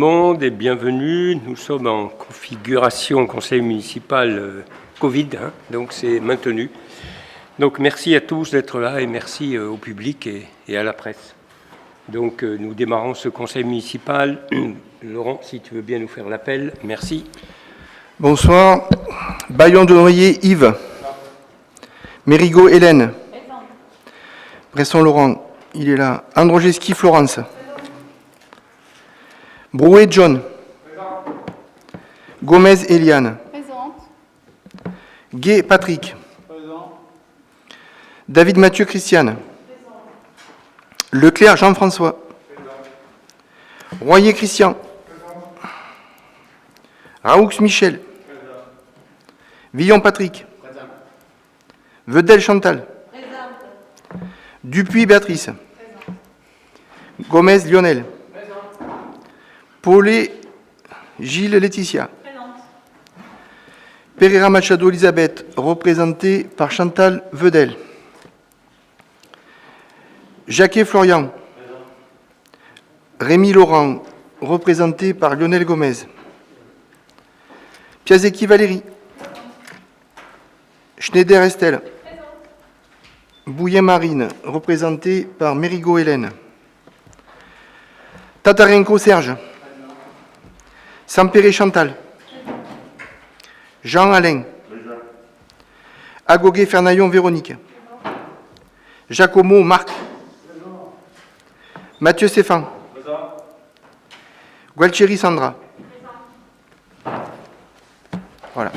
Monde et bienvenue. Nous sommes en configuration conseil municipal Covid, donc c'est maintenu. Donc merci à tous d'être là et merci au public et à la presse. Donc nous démarrons ce conseil municipal. Laurent, si tu veux bien nous faire l'appel, merci. Bonsoir. Bayon de Noyer Yves. Mérigot Hélène. Bresson Laurent, il est là. Androjeski Florence. Brouet John. Présent. Gomez Eliane. Présente. Gay Patrick. Présent. David Mathieu Christiane. Présent. Leclerc Jean-François. Royer Christian. Présent. Raoux Michel. Présent. Villon Patrick. Présent. Vedel Chantal. Présente. Dupuis Béatrice. Présent. Gomez Lionel. Présent. Paulet Gilles Laetitia. Présente. Pereira Machado Elisabeth, représentée par Chantal Vedel. Jacquet Florian. Présent. Rémi Laurent, représenté par Lionel Gomez. Piazecki Valérie. Schneider Estelle. Bouillet Marine, représentée par Mérigot Hélène. Tatarenko Serge. Sampéré Chantal. Jean Alain. Agoguet Fernaillon Véronique. Giacomo Marc. Mathieu Stéphane. Gualtieri Sandra. Voilà.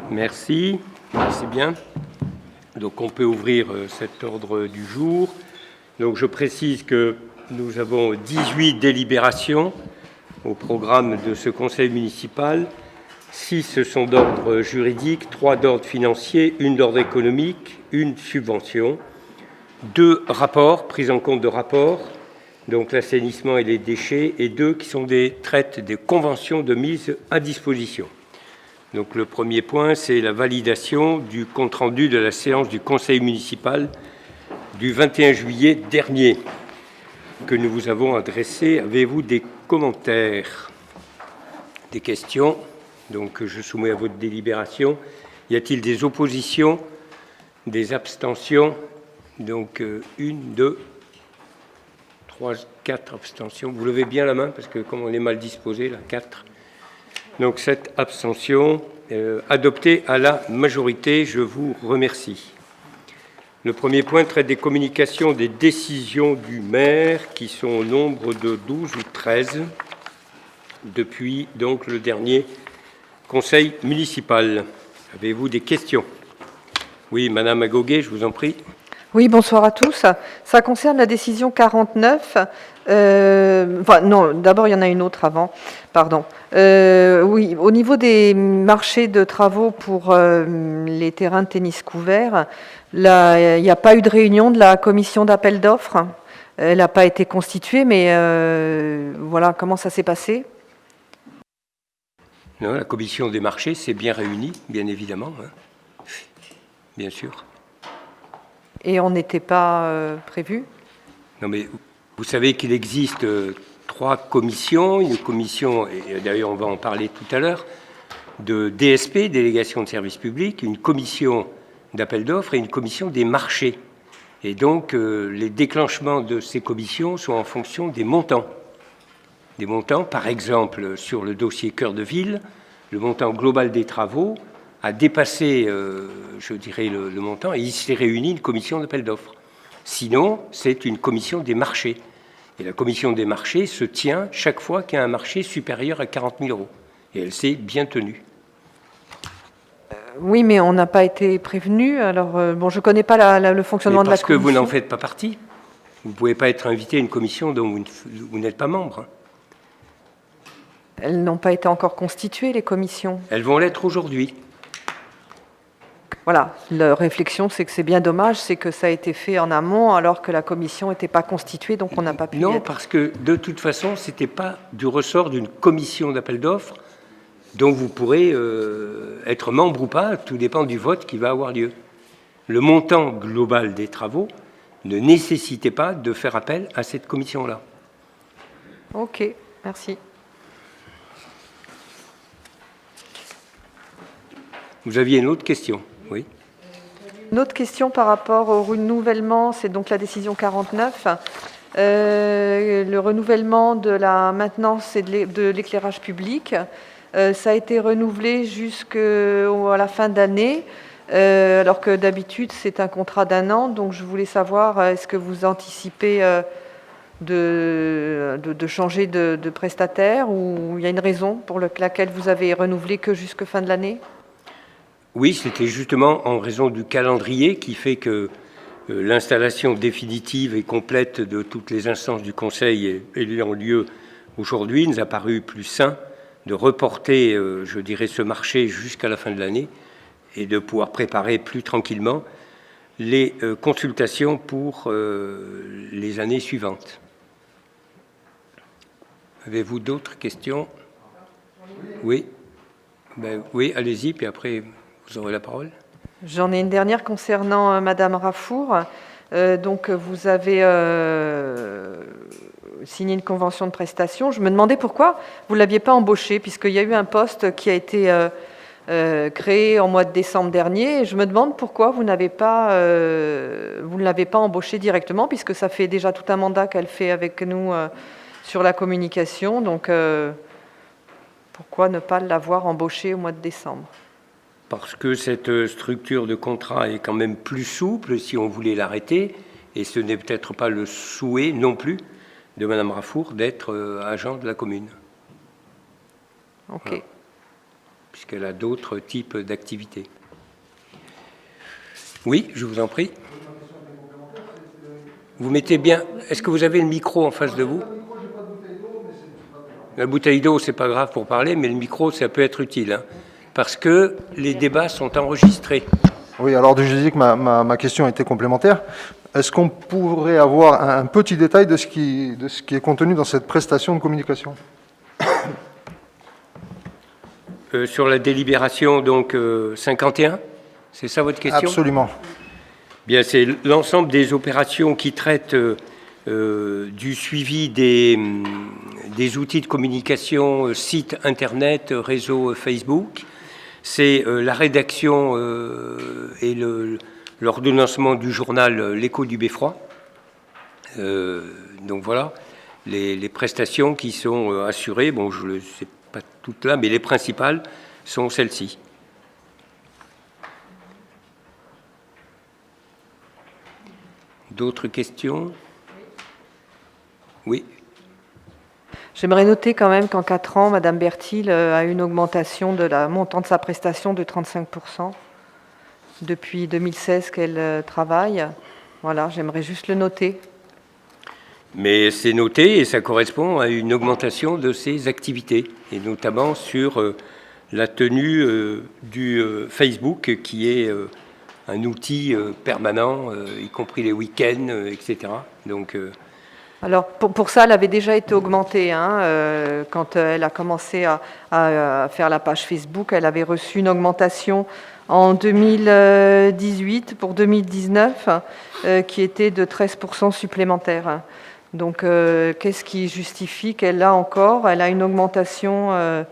Merci, merci bien. Donc on peut ouvrir cet ordre du jour. Donc je précise que nous avons 18 délibérations au programme de ce conseil municipal. 6 sont d'ordre juridique, 3 d'ordre financier, 1 d'ordre économique, 1 subvention, 2 rapports, prise en compte de rapports, donc l'assainissement et les déchets, et 2 qui sont des conventions de mise à disposition. Donc le premier point, c'est la validation du compte-rendu de la séance du conseil municipal du 21 juillet dernier que nous vous avons adressé. Avez-vous des commentaires, des questions? Donc je soumets à votre délibération. Y a-t-il des oppositions, des abstentions? Donc 1, 2, 3, 4 abstentions. Vous levez bien la main parce que comme on est mal disposé, là, 4. Donc cette abstention adoptée à la majorité, je vous remercie. Le premier point traite des communications des décisions du maire qui sont au nombre de 12 ou 13 depuis donc le dernier conseil municipal. Avez-vous des questions? Oui, Madame Agoguet, je vous en prie. Oui, bonsoir à tous. Ça concerne la décision 49. Non, d'abord, il y en a une autre avant. Pardon. Oui, au niveau des marchés de travaux pour les terrains de tennis couverts, là, il n'y a pas eu de réunion de la commission d'appel d'offres. Elle n'a pas été constituée, mais voilà, comment ça s'est passé? Non, la commission des marchés s'est bien réunie, bien évidemment. Bien sûr. Et on n'était pas prévu? Non, mais vous savez qu'il existe 3 commissions. Une commission, et d'ailleurs on va en parler tout à l'heure, de DSP, délégation de services publics, une commission d'appel d'offres et une commission des marchés. Et donc les déclenchements de ces commissions sont en fonction des montants. Des montants, par exemple, sur le dossier Cœur de Ville, le montant global des travaux a dépassé, je dirais, le montant, et il s'est réuni une commission d'appel d'offres. Sinon, c'est une commission des marchés. Et la commission des marchés se tient chaque fois qu'il y a un marché supérieur à 40 000 €. Et elle s'est bien tenue. Oui, mais on n'a pas été prévenu. Alors, bon, je ne connais pas le fonctionnement de la commission. Parce que vous n'en faites pas partie. Vous ne pouvez pas être invité à une commission dont vous n'êtes pas membre. Elles n'ont pas été encore constituées, les commissions. Elles vont l'être aujourd'hui. Voilà, la réflexion, c'est que c'est bien dommage, c'est que ça a été fait en amont alors que la commission n'était pas constituée, donc on n'a pas pu y Non, être. parce que de toute façon, ce n'était pas du ressort d'une commission d'appel d'offres dont vous pourrez être membre ou pas, tout dépend du vote qui va avoir lieu. Le montant global des travaux ne nécessitait pas de faire appel à cette commission-là. Ok, merci. Vous aviez une autre question? Oui. Une autre question par rapport au renouvellement, c'est donc la décision 49. Le renouvellement de la maintenance et de l'éclairage public, ça a été renouvelé jusqu'à la fin d'année, alors que d'habitude c'est un contrat d'1 an. Donc je voulais savoir, est-ce que vous anticipez de changer de prestataire, ou il y a une raison pour laquelle vous avez renouvelé que jusqu'à fin de l'année? Oui, c'était justement en raison du calendrier qui fait que l'installation définitive et complète de toutes les instances du Conseil ayant lieu aujourd'hui, il nous a paru plus sain de reporter, je dirais, ce marché jusqu'à la fin de l'année et de pouvoir préparer plus tranquillement les consultations pour les années suivantes. Avez-vous d'autres questions? Oui. Ben, oui, allez-y, puis après, vous aurez la parole. J'en ai une dernière concernant Madame Rafour. Donc, vous avez signé une convention de prestation. Je me demandais pourquoi vous ne l'aviez pas embauchée, puisqu'il y a eu un poste qui a été créé en mois de décembre dernier. Et je me demande pourquoi vous ne l'avez pas embauchée directement, puisque ça fait déjà tout un mandat qu'elle fait avec nous sur la communication. Donc, pourquoi ne pas l'avoir embauchée au mois de décembre? Parce que cette structure de contrat est quand même plus souple si on voulait l'arrêter, et ce n'est peut-être pas le souhait non plus de Madame Rafour d'être agent de la commune. Ok. Voilà. Puisqu'elle a d'autres types d'activités. Oui, je vous en prie. Vous mettez bien... Est-ce que vous avez le micro en face de vous? La bouteille d'eau, c'est pas grave pour parler, mais le micro, ça peut être utile, hein, parce que les débats sont enregistrés. Oui, alors je disais que ma question était complémentaire. Est-ce qu'on pourrait avoir un petit détail de ce qui est contenu dans cette prestation de communication? Sur la délibération, donc 51, c'est ça votre question? Absolument. Bien, c'est l'ensemble des opérations qui traitent du suivi des outils de communication, sites internet, réseau Facebook. C'est la rédaction et l'ordonnancement du journal L'Écho du Beffroi. Donc voilà, les prestations qui sont assurées, bon, je ne sais pas toutes là, mais les principales sont celles-ci. D'autres questions? Oui. J'aimerais noter quand même qu'en 4 ans, Madame Bertil a eu une augmentation de la montant de sa prestation de 35% depuis 2016 qu'elle travaille. Voilà, j'aimerais juste le noter. Mais c'est noté et ça correspond à une augmentation de ses activités, et notamment sur la tenue du Facebook, qui est un outil permanent, y compris les week-ends, etc. Donc, alors, pour ça, elle avait déjà été augmentée. Quand elle a commencé à faire la page Facebook, elle avait reçu une augmentation en 2018 pour 2019 qui était de 13% supplémentaire. Donc, qu'est-ce qui justifie qu'elle a encore? Elle a une augmentation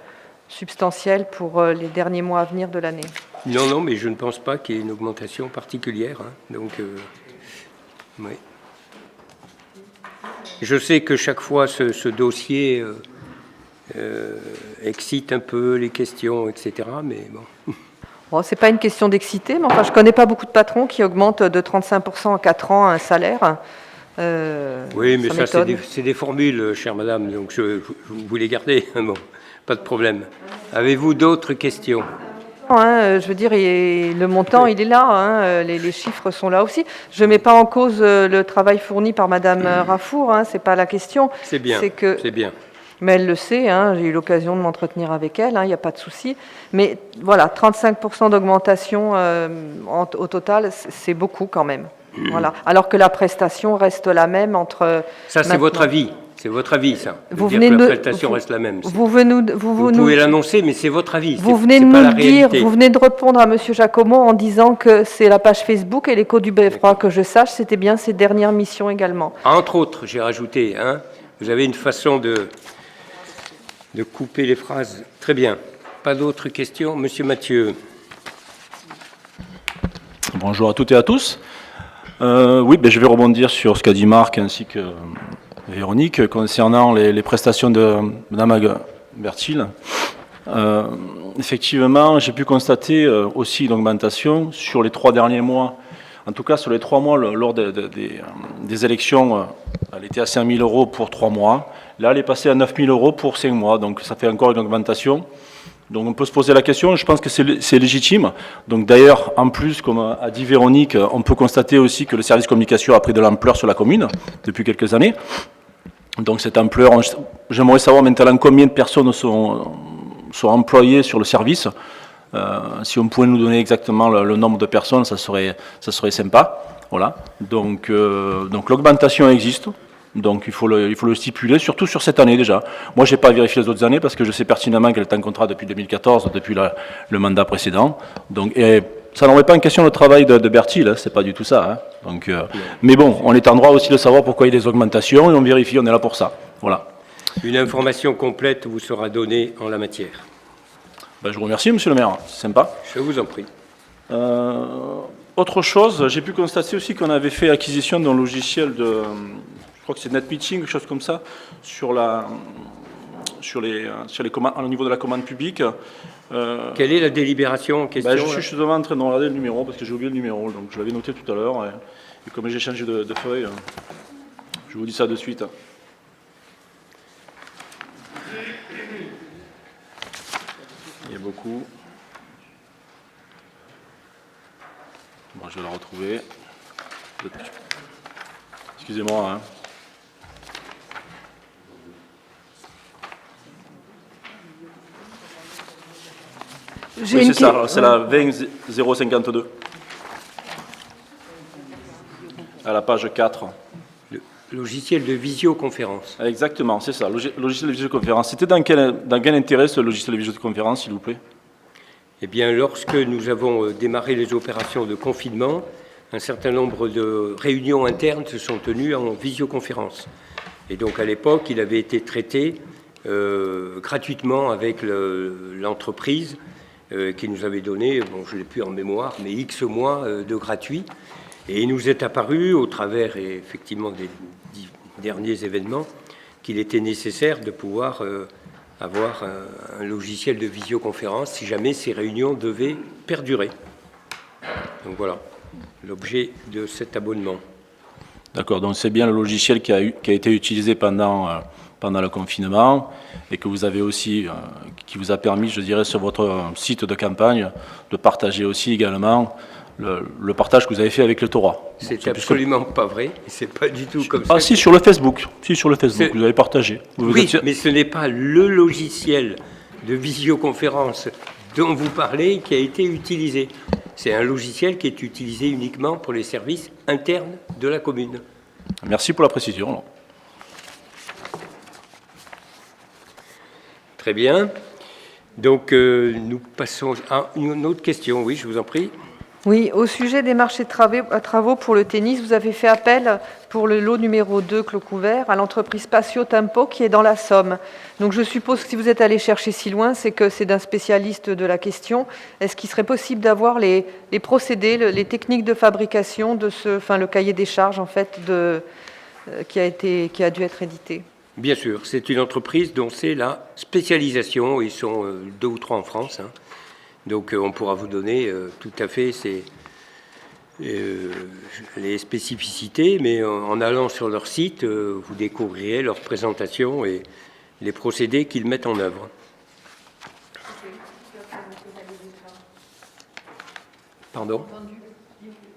substantielle pour les derniers mois à venir de l'année. Non, mais je ne pense pas qu'il y ait une augmentation particulière. Donc, oui. Je sais que chaque fois, ce dossier excite un peu les questions, etc. Mais bon. Bon, ce n'est pas une question d'exciter, mais enfin, je ne connais pas beaucoup de patrons qui augmentent de 35% en 4 ans un salaire. Oui, mais ça c'est des formules, chère madame, donc vous les gardez. Bon, pas de problème. Avez-vous d'autres questions? Je veux dire, le montant, il est là, les chiffres sont là aussi. Je ne mets pas en cause le travail fourni par Madame Rafour, ce n'est pas la question. C'est bien, c'est bien. Mais elle le sait, j'ai eu l'occasion de m'entretenir avec elle, il n'y a pas de souci. Mais voilà, 35% d'augmentation au total, c'est beaucoup quand même. Voilà. Alors que la prestation reste la même entre... Ça, c'est votre avis. C'est votre avis, ça. Vous Dire venez que de la me- prestation reste la même. Vous Pouvez l'annoncer, mais c'est votre avis. Vous c'est- venez de c'est pas nous la le dire, réalité. vous venez de répondre à Monsieur Giacomo en disant que c'est la page Facebook et l'écho du Beffroi, que je sache, c'était bien ses dernières missions également. Entre autres, j'ai rajouté, hein, vous avez une façon de couper les phrases. Très bien. Pas d'autres questions? Monsieur Mathieu. Bonjour à toutes et à tous. Oui, je vais rebondir sur ce qu'a dit Marc ainsi que Véronique concernant les prestations de Mme Bertil. Effectivement, j'ai pu constater aussi une augmentation sur les 3 derniers mois. En tout cas, sur les 3 mois, lors des élections, elle était à 5 000 € pour 3 mois. Là, elle est passée à 9 000 € pour 5 mois. Donc, ça fait encore une augmentation. Donc on peut se poser la question, je pense que c'est légitime. Donc d'ailleurs, en plus, comme a dit Véronique, on peut constater aussi que le service communication a pris de l'ampleur sur la commune depuis quelques années. Donc cette ampleur, j'aimerais savoir maintenant combien de personnes sont employées sur le service. Si on pouvait nous donner exactement le nombre de personnes, ça serait sympa. Voilà. Donc l'augmentation existe. Donc il faut le stipuler, surtout sur cette année déjà. Moi, je n'ai pas vérifié les autres années parce que je sais pertinemment qu'elle est en contrat depuis 2014, depuis le mandat précédent. Donc, et ça n'aurait pas en question le travail de Bertil, hein, c'est pas du tout ça. Hein. Donc, mais bon, on est en droit aussi de savoir pourquoi il y a des augmentations et on vérifie, on est là pour ça. Voilà. Une information complète vous sera donnée en la matière. Je vous remercie, monsieur le maire, c'est sympa. Je vous en prie. Autre chose, j'ai pu constater aussi qu'on avait fait acquisition d'un logiciel de... Je crois que c'est NetMeeting, quelque chose comme ça, sur les commandes, au niveau de la commande publique. Quelle est la délibération en question? Je suis justement en train de regarder le numéro, parce que j'ai oublié le numéro, donc je l'avais noté tout à l'heure. Et comme j'ai changé de feuille, je vous dis ça de suite. Il y a beaucoup. Bon, je vais la retrouver. Excusez-moi, hein. Oui, c'est ça, c'est la 20052. À la page 4. Le logiciel de visioconférence. Exactement, c'est ça, logiciel de visioconférence. C'était dans quel intérêt ce logiciel de visioconférence, s'il vous plaît? Eh bien, lorsque nous avons démarré les opérations de confinement, un certain nombre de réunions internes se sont tenues en visioconférence. Et donc, à l'époque, il avait été traité gratuitement avec l'entreprise qui nous avait donné, bon, je ne l'ai plus en mémoire, mais X mois de gratuit. Et il nous est apparu, au travers effectivement des derniers événements, qu'il était nécessaire de pouvoir avoir un logiciel de visioconférence si jamais ces réunions devaient perdurer. Donc voilà l'objet de cet abonnement. D'accord, donc c'est bien le logiciel qui a été utilisé pendant le confinement et que vous avez aussi, qui vous a permis, je dirais, sur votre site de campagne, de partager aussi également le partage que vous avez fait avec le Torah. C'est absolument pas vrai, c'est pas du tout comme ça. Ah si, sur le Facebook, vous avez partagé. Oui, mais ce n'est pas le logiciel de visioconférence dont vous parlez qui a été utilisé. C'est un logiciel qui est utilisé uniquement pour les services internes de la commune. Merci pour la précision. Très bien. Donc, nous passons à une autre question. Oui, je vous en prie. Oui, au sujet des marchés de travaux pour le tennis, vous avez fait appel pour le lot numéro 2 clos couvert à l'entreprise Spatio Tempo qui est dans la Somme. Donc je suppose que si vous êtes allé chercher si loin, c'est que c'est d'un spécialiste de la question. Est-ce qu'il serait possible d'avoir les procédés, les techniques de fabrication de le cahier des charges en fait qui a dû être édité? Bien sûr, c'est une entreprise dont c'est la spécialisation. Ils sont 2 ou 3 en France. Hein. Donc on pourra vous donner tout à fait les spécificités, mais en allant sur leur site, vous découvrirez leur présentation et les procédés qu'ils mettent en œuvre. Pardon ?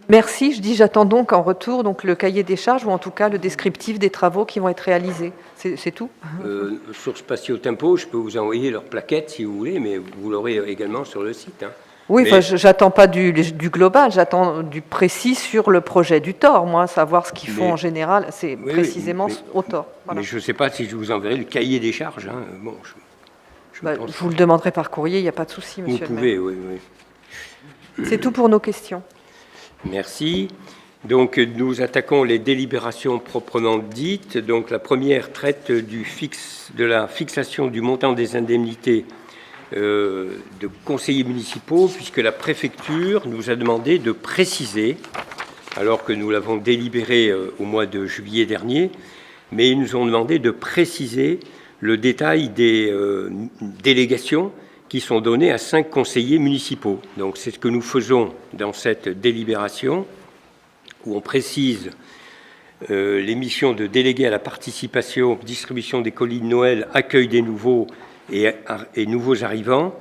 Merci, je dis j'attends donc en retour donc le cahier des charges ou en tout cas le descriptif des travaux qui vont être réalisés. C'est tout? Sur Spatio Tempo, je peux vous envoyer leur plaquette si vous voulez, mais vous l'aurez également sur le site. Hein. Oui, Mais- enfin, j'attends pas du global, j'attends du précis sur le projet du TOR, moi, savoir ce qu'ils font Mais- en général, c'est Oui, précisément mais- au TOR. Voilà. Mais je ne sais pas si je vous enverrai le cahier des charges. Hein. Bon, je Bah, pense je vous le demanderai par courrier, il n'y a pas de souci, que vous monsieur le pouvez, oui, oui. maire. C'est tout pour nos questions. Merci. Donc, nous attaquons les délibérations proprement dites. Donc, la première traite de la fixation du montant des indemnités de conseillers municipaux, puisque la préfecture nous a demandé de préciser, alors que nous l'avons délibéré au mois de juillet dernier, mais ils nous ont demandé de préciser le détail des délégations qui sont données à 5 conseillers municipaux. Donc, c'est ce que nous faisons dans cette délibération, où on précise les missions de délégués à la participation, distribution des colis de Noël, accueil des nouveaux et nouveaux arrivants,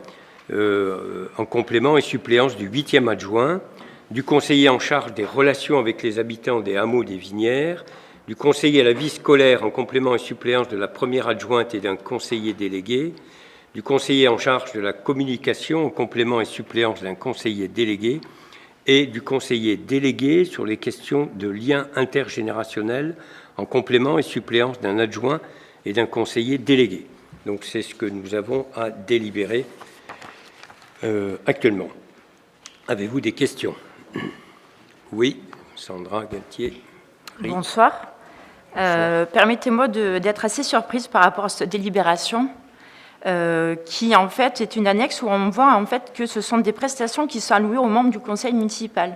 en complément et suppléance du 8e adjoint, du conseiller en charge des relations avec les habitants des hameaux des Vignières, du conseiller à la vie scolaire en complément et suppléance de la première adjointe et d'un conseiller délégué, du conseiller en charge de la communication en complément et suppléance d'un conseiller délégué, et du conseiller délégué sur les questions de liens intergénérationnels en complément et suppléance d'un adjoint et d'un conseiller délégué. Donc c'est ce que nous avons à délibérer actuellement. Avez-vous des questions? Oui, Sandra Galtier. Oui. Bonsoir. Permettez-moi d'être assez surprise par rapport à cette délibération, qui en fait est une annexe où on voit en fait que ce sont des prestations qui sont allouées aux membres du conseil municipal.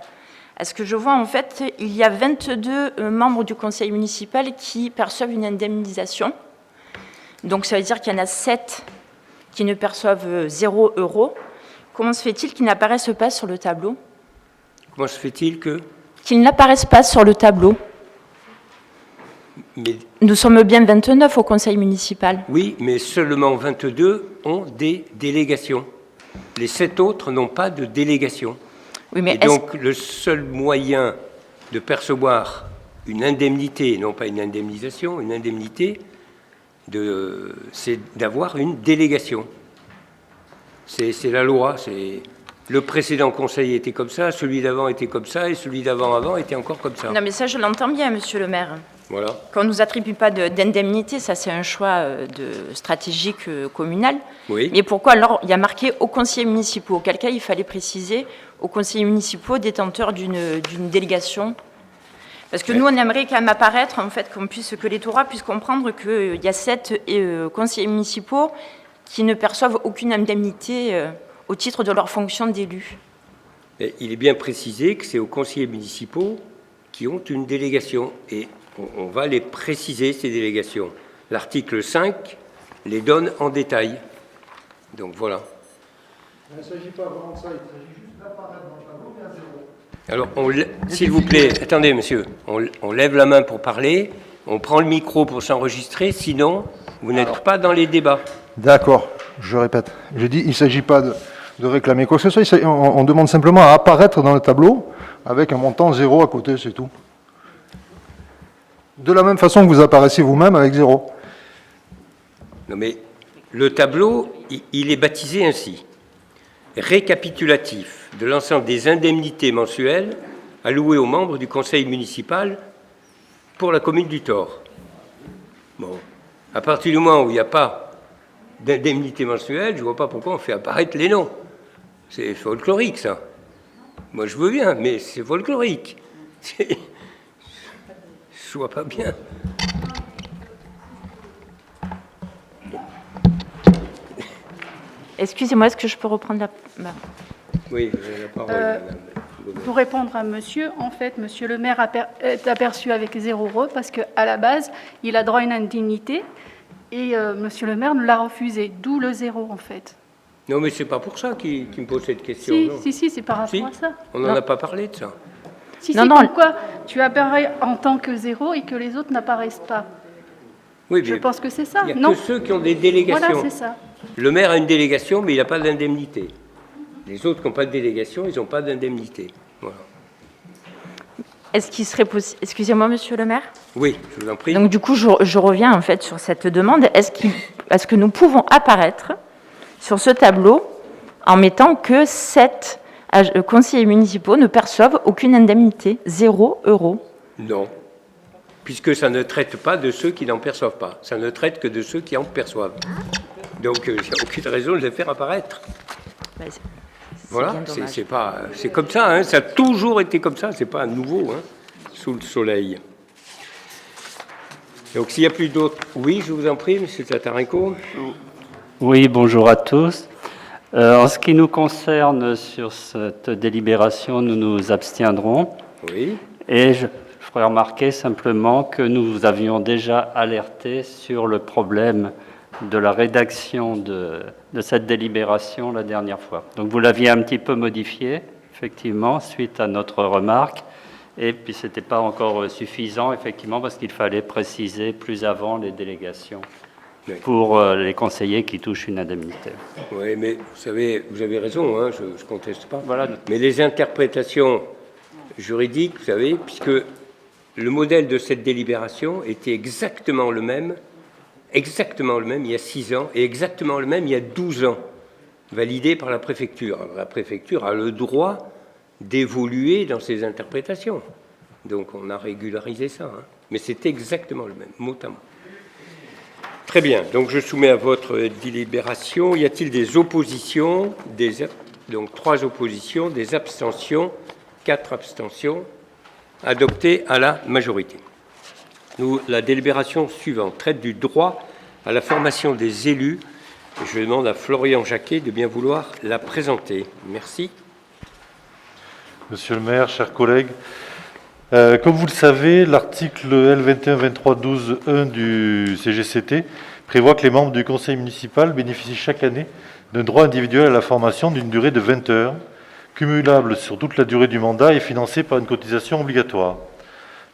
Est-ce que je vois en fait il y a 22 membres du conseil municipal qui perçoivent une indemnisation. Donc ça veut dire qu'il y en a 7 qui ne perçoivent 0 €. Comment se fait-il qu'ils n'apparaissent pas sur le tableau? Comment se fait-il que... Qu'ils n'apparaissent pas sur le tableau. Mais, Nous sommes bien 29 au conseil municipal. oui, mais seulement 22 ont des délégations. Les 7 autres n'ont pas de délégation. Oui, mais Et donc, le seul moyen de percevoir une indemnité, non pas une indemnisation, une indemnité, c'est d'avoir une délégation. C'est la loi. Le précédent conseil était comme ça, celui d'avant était comme ça, et celui d'avant était encore comme ça. Non, mais ça, je l'entends bien, monsieur le maire. Voilà. Quand on ne nous attribue pas d'indemnité, ça, c'est un choix stratégique communal. Oui. Mais pourquoi alors il y a marqué aux conseillers municipaux? Auquel cas, il fallait préciser aux conseillers municipaux détenteurs d'une délégation. Parce que nous, on aimerait quand même apparaître, en fait, que l'électorat puisse comprendre qu'il y a 7 conseillers municipaux qui ne perçoivent aucune indemnité au titre de leur fonction d'élu. Il est bien précisé que c'est aux conseillers municipaux qui ont une délégation. Et on va les préciser, ces délégations. L'article 5 les donne en détail. Donc voilà. Il ne s'agit pas vraiment de ça, il s'agit juste d'apparaître dans le tableau, mais à 0. Alors, s'il vous plaît, attendez, monsieur, on lève la main pour parler, on prend le micro pour s'enregistrer, sinon, vous n'êtes pas dans les débats. D'accord, je répète. Je dis, il ne s'agit pas de réclamer quoi que ce soit, on demande simplement à apparaître dans le tableau avec un montant 0 à côté, c'est tout. De la même façon que vous apparaissez vous-même avec 0. Non mais, le tableau, il est baptisé ainsi. Récapitulatif de l'ensemble des indemnités mensuelles allouées aux membres du conseil municipal pour la commune du Thor. Bon, à partir du moment où il n'y a pas d'indemnité mensuelle, je ne vois pas pourquoi on fait apparaître les noms. C'est folklorique, ça. Moi, je veux bien, mais c'est folklorique. Je ne vois pas bien. Excusez-moi, est-ce que je peux reprendre la... Oui, vous avez la parole, madame. Pour répondre à monsieur, en fait, monsieur le maire est aperçu avec 0 € parce qu'à la base, il a droit à une indemnité et monsieur le maire nous l'a refusé, d'où le 0 en fait. Non, mais c'est pas pour ça qu'il me pose cette question. Si, non. si, c'est par rapport Si, à ça. on n'en a pas parlé de ça. Si, Non, si, non. pourquoi tu apparais en tant que 0 et que les autres n'apparaissent pas? Oui, Je mais pense que c'est ça, il n'y a non? que ceux qui ont des délégations. Voilà, c'est ça. Le maire a une délégation, mais il n'a pas d'indemnité. Les autres qui n'ont pas de délégation, ils n'ont pas d'indemnité. Voilà. Est-ce qu'il serait possible... Excusez-moi, monsieur le maire. Oui, je vous en prie. Donc, du coup, je reviens en fait sur cette demande. Est-ce que nous pouvons apparaître sur ce tableau en mettant que 7 conseillers municipaux ne perçoivent aucune indemnité, 0 €. Non, puisque ça ne traite pas de ceux qui n'en perçoivent pas. Ça ne traite que de ceux qui en perçoivent. Donc, il n'y a aucune raison de les faire apparaître. Ben, c'est Voilà, bien dommage. c'est comme ça, hein, ça a toujours été comme ça, c'est pas nouveau, hein, sous le soleil. Donc s'il n'y a plus d'autres... Oui, je vous en prie, M. Tatarenko. Oui, bonjour à tous. En ce qui nous concerne sur cette délibération, nous nous abstiendrons. Oui, Et je ferai remarquer simplement que nous avions déjà alerté sur le problème de la rédaction de cette délibération la dernière fois. Donc vous l'aviez un petit peu modifié, effectivement, suite à notre remarque. Et puis ce n'était pas encore suffisant, effectivement, parce qu'il fallait préciser plus avant les délégations oui. pour les conseillers qui touchent une indemnité. Oui, mais vous avez raison, hein, je ne conteste pas. Voilà. Mais les interprétations juridiques, vous savez, puisque le modèle de cette délibération était exactement le même il y a 6 ans et exactement le même il y a 12 ans, validé par la préfecture. Alors, la préfecture a le droit d'évoluer dans ses interprétations. Donc on a régularisé ça. Hein. Mais c'est exactement le même, mot à mot. Très bien, donc je soumets à votre délibération. Y a-t-il des oppositions? Donc 3 oppositions, des abstentions, 4 abstentions, adoptées à la majorité. La délibération suivante traite du droit à la formation des élus. Je demande à Florian Jacquet de bien vouloir la présenter. Merci. Monsieur le maire, chers collègues, comme vous le savez, l'article L21-23-12-1 du CGCT prévoit que les membres du conseil municipal bénéficient chaque année d'un droit individuel à la formation d'une durée de 20 heures, cumulable sur toute la durée du mandat et financée par une cotisation obligatoire.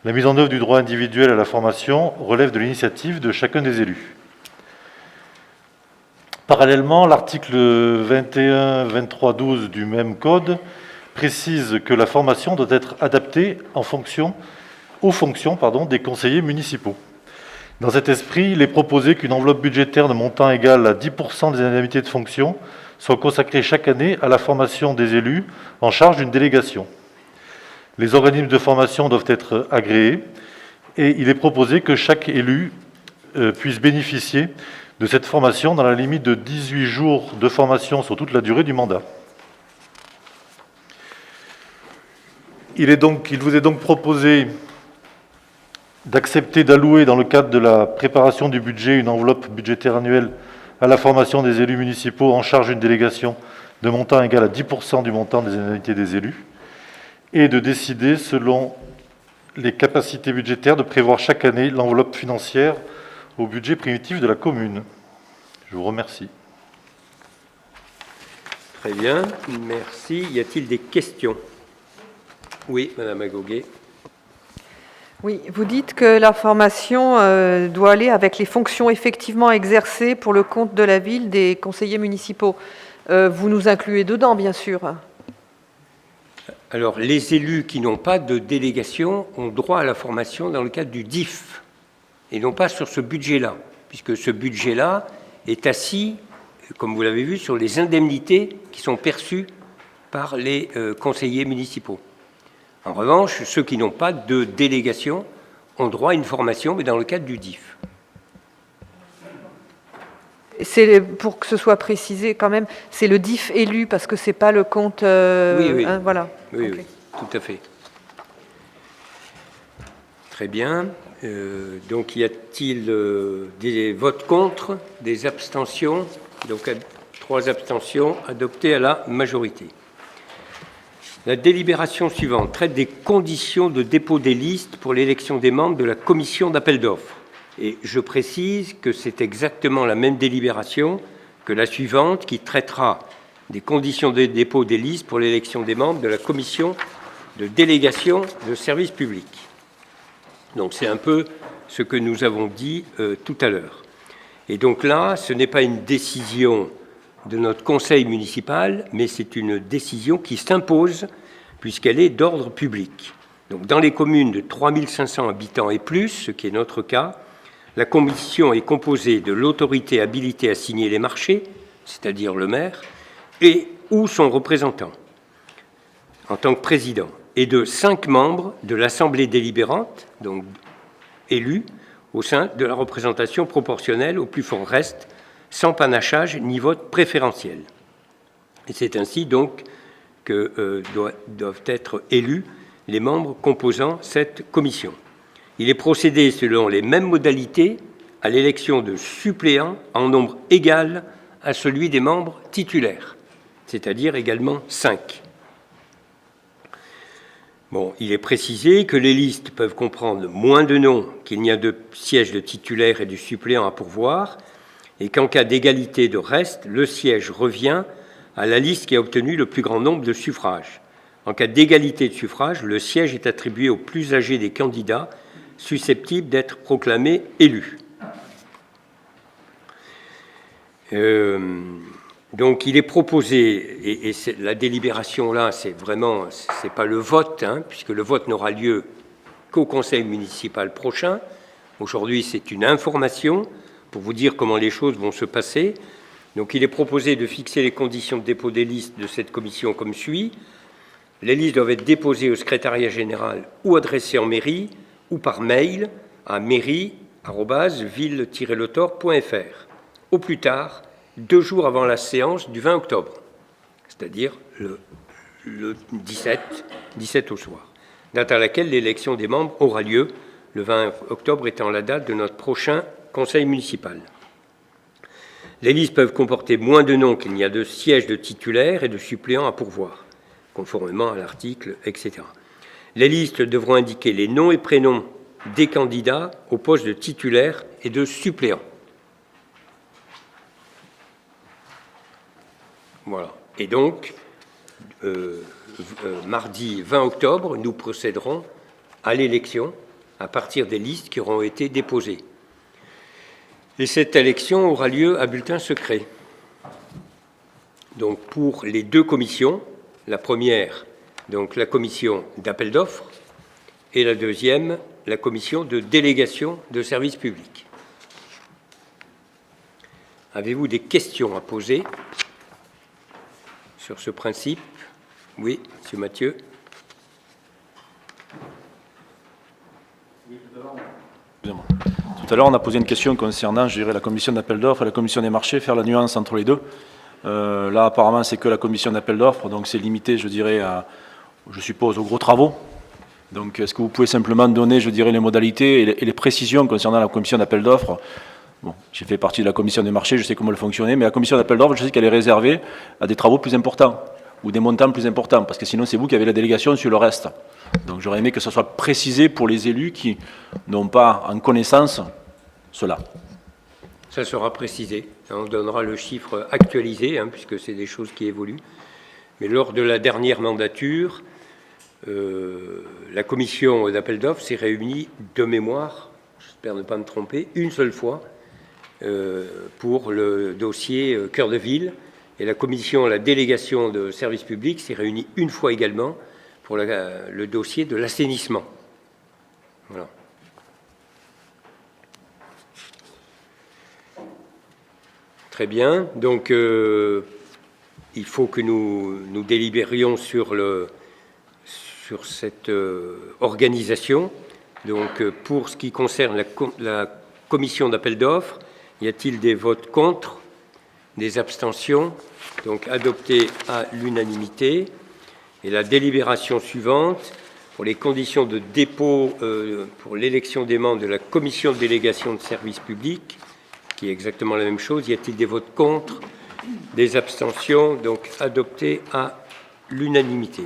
La mise en œuvre du droit individuel à la formation relève de l'initiative de chacun des élus. Parallèlement, l'article 21-23-12 du même code précise que la formation doit être adaptée aux fonctions des conseillers municipaux. Dans cet esprit, il est proposé qu'une enveloppe budgétaire de montant égal à 10% des indemnités de fonction soit consacrée chaque année à la formation des élus en charge d'une délégation. Les organismes de formation doivent être agréés et il est proposé que chaque élu puisse bénéficier de cette formation dans la limite de 18 jours de formation sur toute la durée du mandat. Il vous est donc proposé d'accepter d'allouer dans le cadre de la préparation du budget une enveloppe budgétaire annuelle à la formation des élus municipaux en charge d'une délégation de montant égal à 10% du montant des indemnités des élus et de décider, selon les capacités budgétaires, de prévoir chaque année l'enveloppe financière au budget primitif de la commune. Je vous remercie. Très bien, merci. Y a-t-il des questions? Oui, Madame Agoguet. Oui, vous dites que la formation doit aller avec les fonctions effectivement exercées pour le compte de la ville des conseillers municipaux. Vous nous incluez dedans, bien sûr. Alors, les élus qui n'ont pas de délégation ont droit à la formation dans le cadre du DIF, et non pas sur ce budget-là, puisque ce budget-là est assis, comme vous l'avez vu, sur les indemnités qui sont perçues par les conseillers municipaux. En revanche, ceux qui n'ont pas de délégation ont droit à une formation, mais dans le cadre du DIF. C'est pour que ce soit précisé quand même, c'est le DIF élu parce que c'est pas le compte. Oui. Hein, voilà. Oui, Okay. oui, tout à fait. Très bien. Donc, y a-t-il des votes contre, des abstentions? Donc, 3 abstentions adoptées à la majorité. La délibération suivante traite des conditions de dépôt des listes pour l'élection des membres de la commission d'appel d'offres. Et je précise que c'est exactement la même délibération que la suivante qui traitera des conditions de dépôt des listes pour l'élection des membres de la commission de délégation de services publics. Donc c'est un peu ce que nous avons dit tout à l'heure. Et donc là, ce n'est pas une décision de notre conseil municipal, mais c'est une décision qui s'impose puisqu'elle est d'ordre public. Donc dans les communes de 3500 habitants et plus, ce qui est notre cas, la commission est composée de l'autorité habilitée à signer les marchés, c'est-à-dire le maire, et ou son représentant. en tant que président, et de 5 membres de l'Assemblée délibérante, donc élus, au sein de la représentation proportionnelle au plus fort reste, sans panachage ni vote préférentiel. Et c'est ainsi donc que doivent être élus les membres composant cette commission. Il est procédé selon les mêmes modalités à l'élection de suppléants en nombre égal à celui des membres titulaires, c'est-à-dire également 5. Bon, il est précisé que les listes peuvent comprendre moins de noms qu'il n'y a de sièges de titulaires et de suppléants à pourvoir, et qu'en cas d'égalité de reste, le siège revient à la liste qui a obtenu le plus grand nombre de suffrages. En cas d'égalité de suffrages, le siège est attribué au plus âgé des candidats susceptibles d'être proclamés élus. Donc, il est proposé, et la délibération là, c'est pas le vote, puisque le vote n'aura lieu qu'au conseil municipal prochain. Aujourd'hui, c'est une information pour vous dire comment les choses vont se passer. Donc, il est proposé de fixer les conditions de dépôt des listes de cette commission comme suit. Les listes doivent être déposées au secrétariat général ou adressées en mairie ou par mail à mairie@ville-letor.fr. Au plus tard, 2 jours avant la séance du 20 octobre, c'est-à-dire le 17 au soir, date à laquelle l'élection des membres aura lieu, le 20 octobre étant la date de notre prochain conseil municipal. Les listes peuvent comporter moins de noms qu'il n'y a de sièges de titulaires et de suppléants à pourvoir, conformément à l'article, etc. Les listes devront indiquer les noms et prénoms des candidats aux postes de titulaires et de suppléants. Voilà. Et donc, mardi 20 octobre, nous procéderons à l'élection à partir des listes qui auront été déposées. Et cette élection aura lieu à bulletin secret. Donc, pour les 2 commissions, la première, donc la commission d'appel d'offres, et la deuxième, la commission de délégation de services publics. Avez-vous des questions à poser sur ce principe? Oui, M. Mathieu. Tout à l'heure, on a posé une question concernant, je dirais, la commission d'appel d'offres et la commission des marchés, faire la nuance entre les deux. Là, apparemment, c'est que la commission d'appel d'offres, donc c'est limité, je dirais, je suppose, aux gros travaux. Donc, est-ce que vous pouvez simplement donner, je dirais, les modalités et les précisions concernant la commission d'appel d'offres? Bon, j'ai fait partie de la commission des marchés, je sais comment elle fonctionnait, mais la commission d'appel d'offres, je sais qu'elle est réservée à des travaux plus importants ou des montants plus importants, parce que sinon, c'est vous qui avez la délégation sur le reste. Donc, j'aurais aimé que ce soit précisé pour les élus qui n'ont pas en connaissance cela. Ça sera précisé. On donnera le chiffre actualisé, puisque c'est des choses qui évoluent. Mais lors de la dernière mandature, la commission d'appel d'offres s'est réunie de mémoire, j'espère ne pas me tromper, une seule fois pour le dossier Cœur de Ville. Et la commission, la délégation de services publics s'est réunie une fois également pour le dossier de l'assainissement. Voilà. Très bien. Donc, il faut que nous délibérions sur cette organisation. Donc, pour ce qui concerne la commission d'appel d'offres, y a-t-il des votes contre, des abstentions? Donc, adopté à l'unanimité. Et la délibération suivante, pour les conditions de dépôt pour l'élection des membres de la commission de délégation de services publics, qui est exactement la même chose. Y a-t-il des votes contre, des abstentions? Donc, adopté à l'unanimité.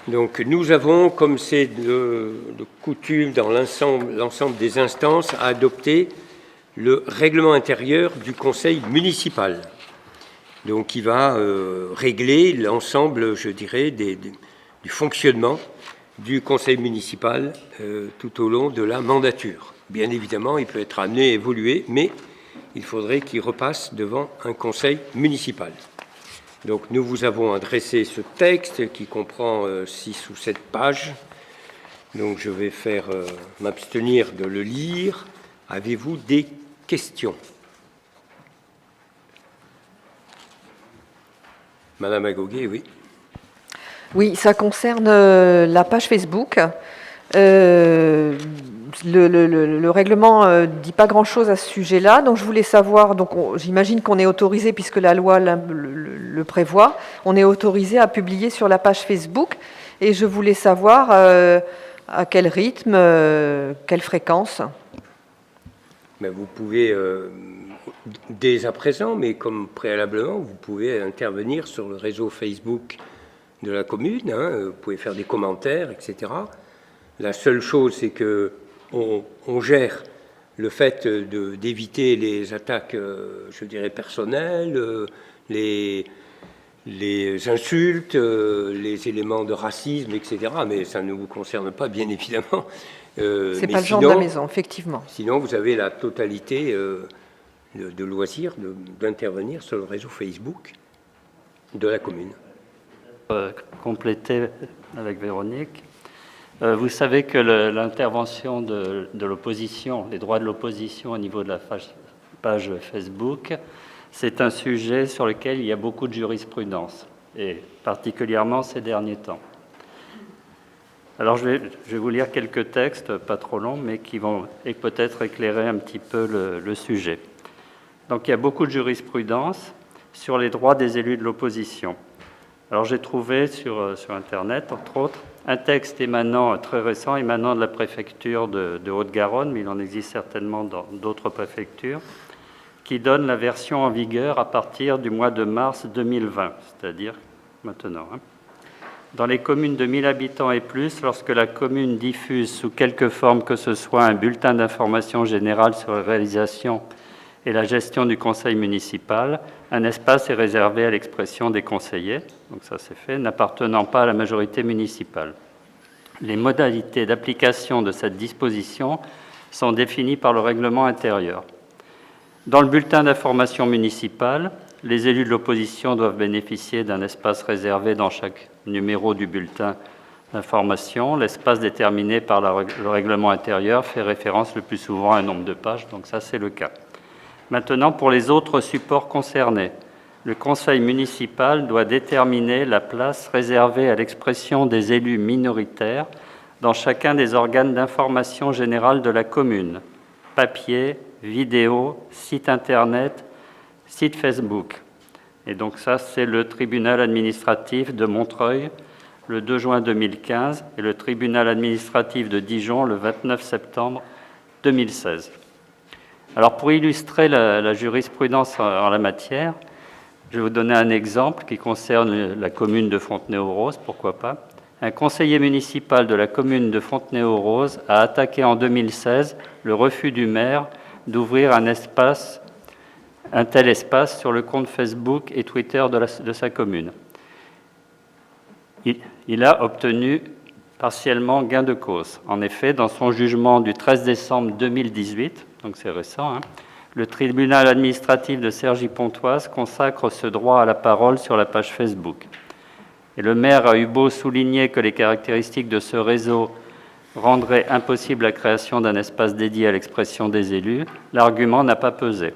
Donc, nous avons, comme c'est de coutume dans l'ensemble des instances, à adopter le règlement intérieur du conseil municipal. Donc, qui va régler l'ensemble, je dirais, du fonctionnement du conseil municipal tout au long de la mandature. Bien évidemment, il peut être amené à évoluer, mais il faudrait qu'il repasse devant un conseil municipal. Donc, nous vous avons adressé ce texte qui comprend 6 ou 7 pages. Donc, je vais m'abstenir de le lire. Avez-vous des questions? Madame Agoguet, oui. Oui, ça concerne la page Facebook. Le règlement dit pas grand-chose à ce sujet-là, donc je voulais savoir, donc j'imagine qu'on est autorisé, puisque la loi le prévoit, on est autorisé à publier sur la page Facebook, et je voulais savoir à quel rythme, quelle fréquence. Mais vous pouvez, dès à présent, mais comme préalablement, vous pouvez intervenir sur le réseau Facebook de la commune, hein, vous pouvez faire des commentaires, etc. La seule chose, c'est que on gère le fait d'éviter les attaques, je dirais, personnelles, les insultes, les éléments de racisme, etc. Mais ça ne vous concerne pas, bien évidemment. C'est pas le genre de la maison, effectivement. Sinon, vous avez la totalité de loisirs d'intervenir sur le réseau Facebook de la commune. Compléter avec Véronique. Vous savez que l'intervention de l'opposition, les droits de l'opposition au niveau de la page Facebook, c'est un sujet sur lequel il y a beaucoup de jurisprudence, et particulièrement ces derniers temps. Alors je vais vous lire quelques textes, pas trop longs, mais qui vont peut-être éclairer un petit peu le sujet. Donc il y a beaucoup de jurisprudence sur les droits des élus de l'opposition. Alors j'ai trouvé sur Internet, entre autres, un texte très récent, émanant de la préfecture de Haute-Garonne, mais il en existe certainement dans d'autres préfectures, qui donne la version en vigueur à partir du mois de mars 2020, c'est-à-dire maintenant. Dans les communes de 1000 habitants et plus, lorsque la commune diffuse sous quelque forme que ce soit un bulletin d'information générale sur les réalisations et la gestion du conseil municipal, un espace est réservé à l'expression des conseillers, donc ça c'est fait, n'appartenant pas à la majorité municipale. Les modalités d'application de cette disposition sont définies par le règlement intérieur. Dans le bulletin d'information municipale, les élus de l'opposition doivent bénéficier d'un espace réservé dans chaque numéro du bulletin d'information. L'espace déterminé par le règlement intérieur fait référence le plus souvent à un nombre de pages, donc ça c'est le cas. Maintenant, pour les autres supports concernés, le conseil municipal doit déterminer la place réservée à l'expression des élus minoritaires dans chacun des organes d'information générale de la commune, papier, vidéo, site internet, site Facebook. Et donc ça, c'est le tribunal administratif de Montreuil le 2 juin 2015 et le tribunal administratif de Dijon le 29 septembre 2016. Alors pour illustrer la jurisprudence en la matière, je vais vous donner un exemple qui concerne la commune de Fontenay-aux-Roses, pourquoi pas. Un conseiller municipal de la commune de Fontenay-aux-Roses a attaqué en 2016 le refus du maire d'ouvrir un tel espace sur le compte Facebook et Twitter de sa commune. Il a obtenu partiellement gain de cause. En effet, dans son jugement du 13 décembre 2018, donc c'est récent, le tribunal administratif de Cergy-Pontoise consacre ce droit à la parole sur la page Facebook. Et le maire a eu beau souligner que les caractéristiques de ce réseau rendraient impossible la création d'un espace dédié à l'expression des élus, l'argument n'a pas pesé.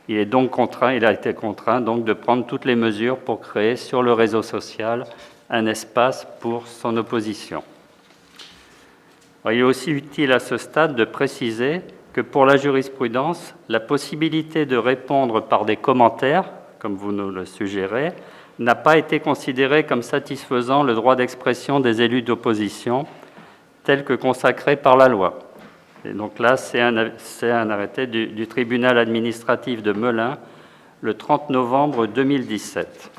Il a été contraint donc de prendre toutes les mesures pour créer sur le réseau social un espace pour son opposition. Il est aussi utile à ce stade de préciser que pour la jurisprudence, la possibilité de répondre par des commentaires, comme vous nous le suggérez, n'a pas été considérée comme satisfaisant le droit d'expression des élus d'opposition tel que consacré par la loi. Et donc là, c'est un arrêté du tribunal administratif de Melun le 30 novembre 2017.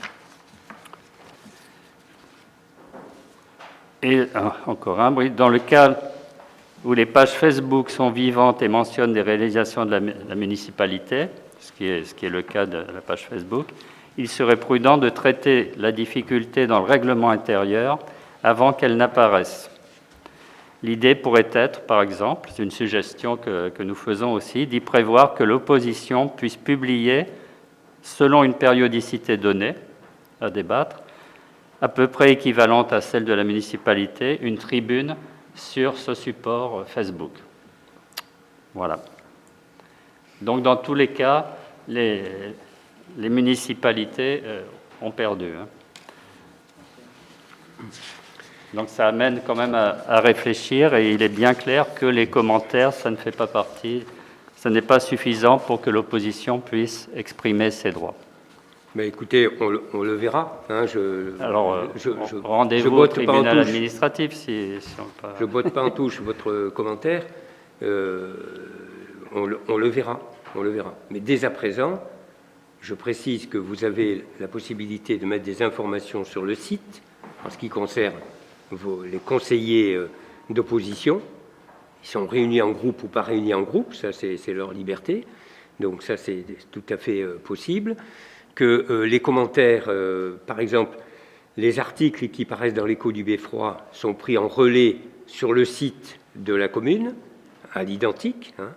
Et encore un, dans le cas où les pages Facebook sont vivantes et mentionnent des réalisations de la municipalité, ce qui est le cas de la page Facebook, il serait prudent de traiter la difficulté dans le règlement intérieur avant qu'elle n'apparaisse. L'idée pourrait être, par exemple, c'est une suggestion que nous faisons aussi, d'y prévoir que l'opposition puisse publier, selon une périodicité donnée, à débattre, à peu près équivalente à celle de la municipalité, une tribune sur ce support Facebook. Voilà. Donc, dans tous les cas, les municipalités ont perdu. Donc ça amène quand même à réfléchir, et il est bien clair que les commentaires, ça ne fait pas partie, ça n'est pas suffisant pour que l'opposition puisse exprimer ses droits. Mais écoutez, on le verra. Hein, Alors, je rendez-vous au botte pas en tribunal touche. administratif si on peut... Je botte pas en touche votre commentaire. On le verra. On le verra. Mais dès à présent, je précise que vous avez la possibilité de mettre des informations sur le site en ce qui concerne les conseillers d'opposition. Ils sont réunis en groupe ou pas réunis en groupe, ça c'est leur liberté. Donc ça c'est tout à fait possible. Que les commentaires, par exemple, les articles qui paraissent dans l'écho du Beffroi sont pris en relais sur le site de la commune, à l'identique. Hein,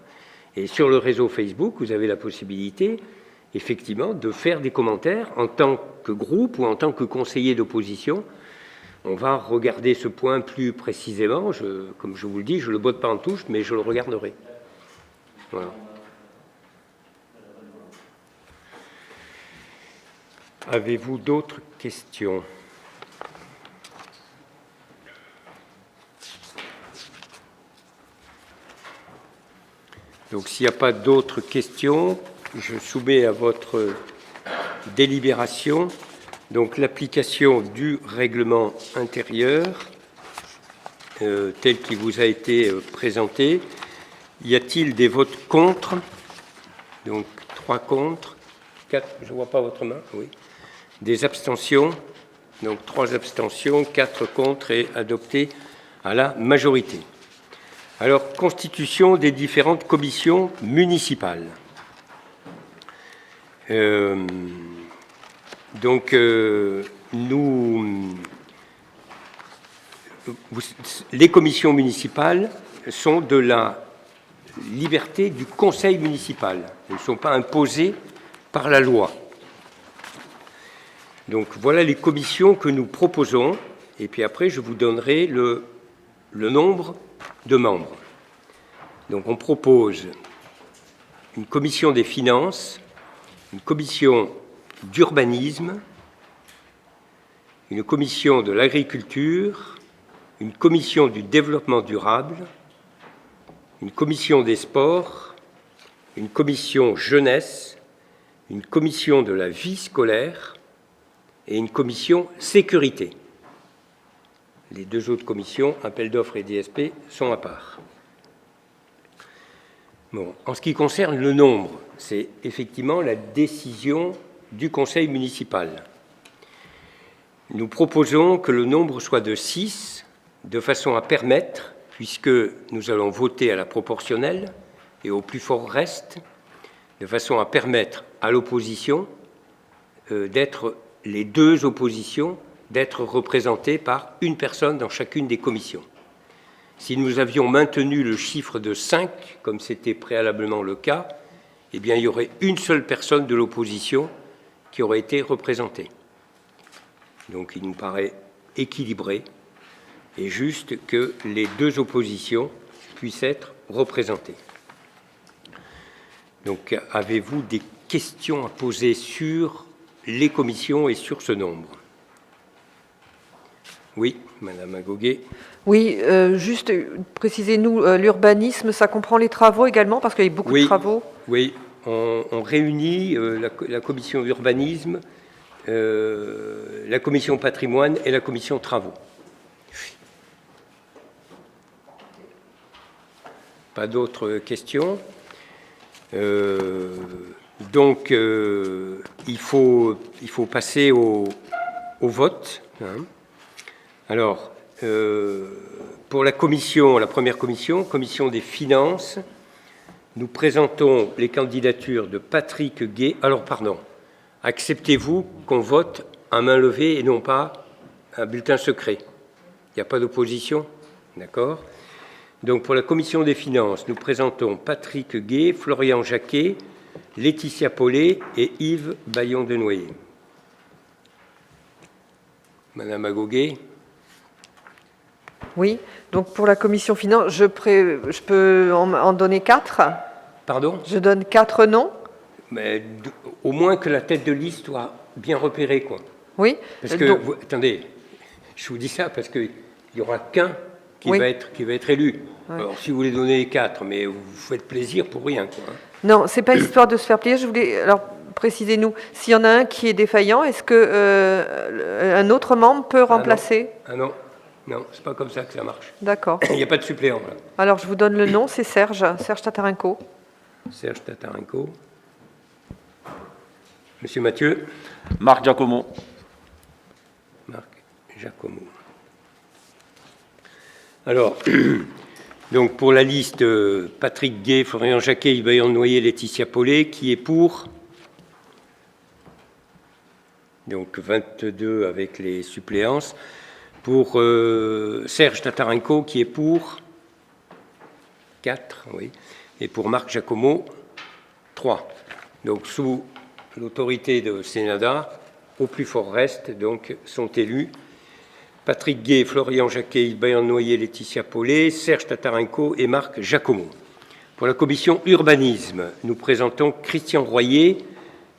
et sur le réseau Facebook, vous avez la possibilité, effectivement, de faire des commentaires en tant que groupe ou en tant que conseiller d'opposition. On va regarder ce point plus précisément. Comme je vous le dis, je ne le botte pas en touche, mais je le regarderai. Voilà. Avez-vous d'autres questions ? Donc, s'il n'y a pas d'autres questions, je soumets à votre délibération donc l'application du règlement intérieur tel qu'il vous a été présenté. Y a-t-il des votes contre? Donc 3 contre, 4, je ne vois pas votre main, oui. Des abstentions, donc 3 abstentions, 4 contre et adopté à la majorité. Alors, constitution des différentes commissions municipales. Les commissions municipales sont de la liberté du conseil municipal. Elles ne sont pas imposées par la loi. Donc voilà les commissions que nous proposons. Et puis après, je vous donnerai le nombre de membres. Donc on propose une commission des finances, une commission d'urbanisme, une commission de l'agriculture, une commission du développement durable, une commission des sports, une commission jeunesse, une commission de la vie scolaire et une commission sécurité. Les 2 autres commissions, appel d'offres et DSP, sont à part. Bon, en ce qui concerne le nombre, c'est effectivement la décision du conseil municipal. Nous proposons que le nombre soit de 6, de façon à permettre, puisque nous allons voter à la proportionnelle et au plus fort reste, de façon à permettre à l'opposition les 2 oppositions d'être représentées par une personne dans chacune des commissions. Si nous avions maintenu le chiffre de 5, comme c'était préalablement le cas, eh bien, il y aurait une seule personne de l'opposition qui aurait été représentée. Donc, il nous paraît équilibré et juste que les 2 oppositions puissent être représentées. Donc, avez-vous des questions à poser sur les commissions et sur ce nombre? Oui, Madame Agoguet. Oui, juste précisez-nous, l'urbanisme, ça comprend les travaux également, parce qu'il y a beaucoup de travaux. Oui, on réunit la commission urbanisme, la commission patrimoine et la commission travaux. Pas d'autres questions. Donc, il faut passer au vote. Hein. Alors, pour la première commission, commission des finances, nous présentons les candidatures de Patrick Gay. Alors, pardon, acceptez-vous qu'on vote à main levée et non pas un bulletin secret? Il n'y a pas d'opposition? D'accord. Donc, pour la commission des finances, nous présentons Patrick Gay, Florian Jacquet, Laetitia Paulet et Yves Baillon-Denoyer. Madame Agoguet. Oui, donc pour la commission finance, je peux en donner 4. Pardon? Je donne 4 noms. Mais au moins que la tête de liste soit bien repérée, quoi. Oui. Parce que, attendez, Je vous dis ça parce qu'il n'y aura qu'un qui, Oui. va être élu. Ouais. Alors, si vous voulez donner les 4, mais vous faites plaisir pour rien, quoi. Non, c'est pas histoire de se faire plaisir. Je voulais, alors, précisez-nous, s'il y en a un qui est défaillant, est-ce que un autre membre peut remplacer? Ah non, non, c'est pas comme ça que ça marche. D'accord. Il n'y a pas de suppléant, là. Alors, je vous donne le nom, c'est Serge Tatarenko. Serge Tatarenko. Monsieur Mathieu. Marc Giacomo. Marc Giacomo. Alors, donc pour la liste, Patrick Gay, Florian Jacquet, Yves Noyer, Laetitia Paulet, qui est pour? Donc 22 avec les suppléances. Pour Serge Tatarenko, qui est pour? 4, oui. Et pour Marc Giacomo, 3. Donc sous l'autorité de Sénada, au plus fort reste, donc sont élus Patrick Gay, Florian Jacquet, Yves Noyer, Laetitia Paulet, Serge Tatarenko et Marc Giacomo. Pour la commission urbanisme, nous présentons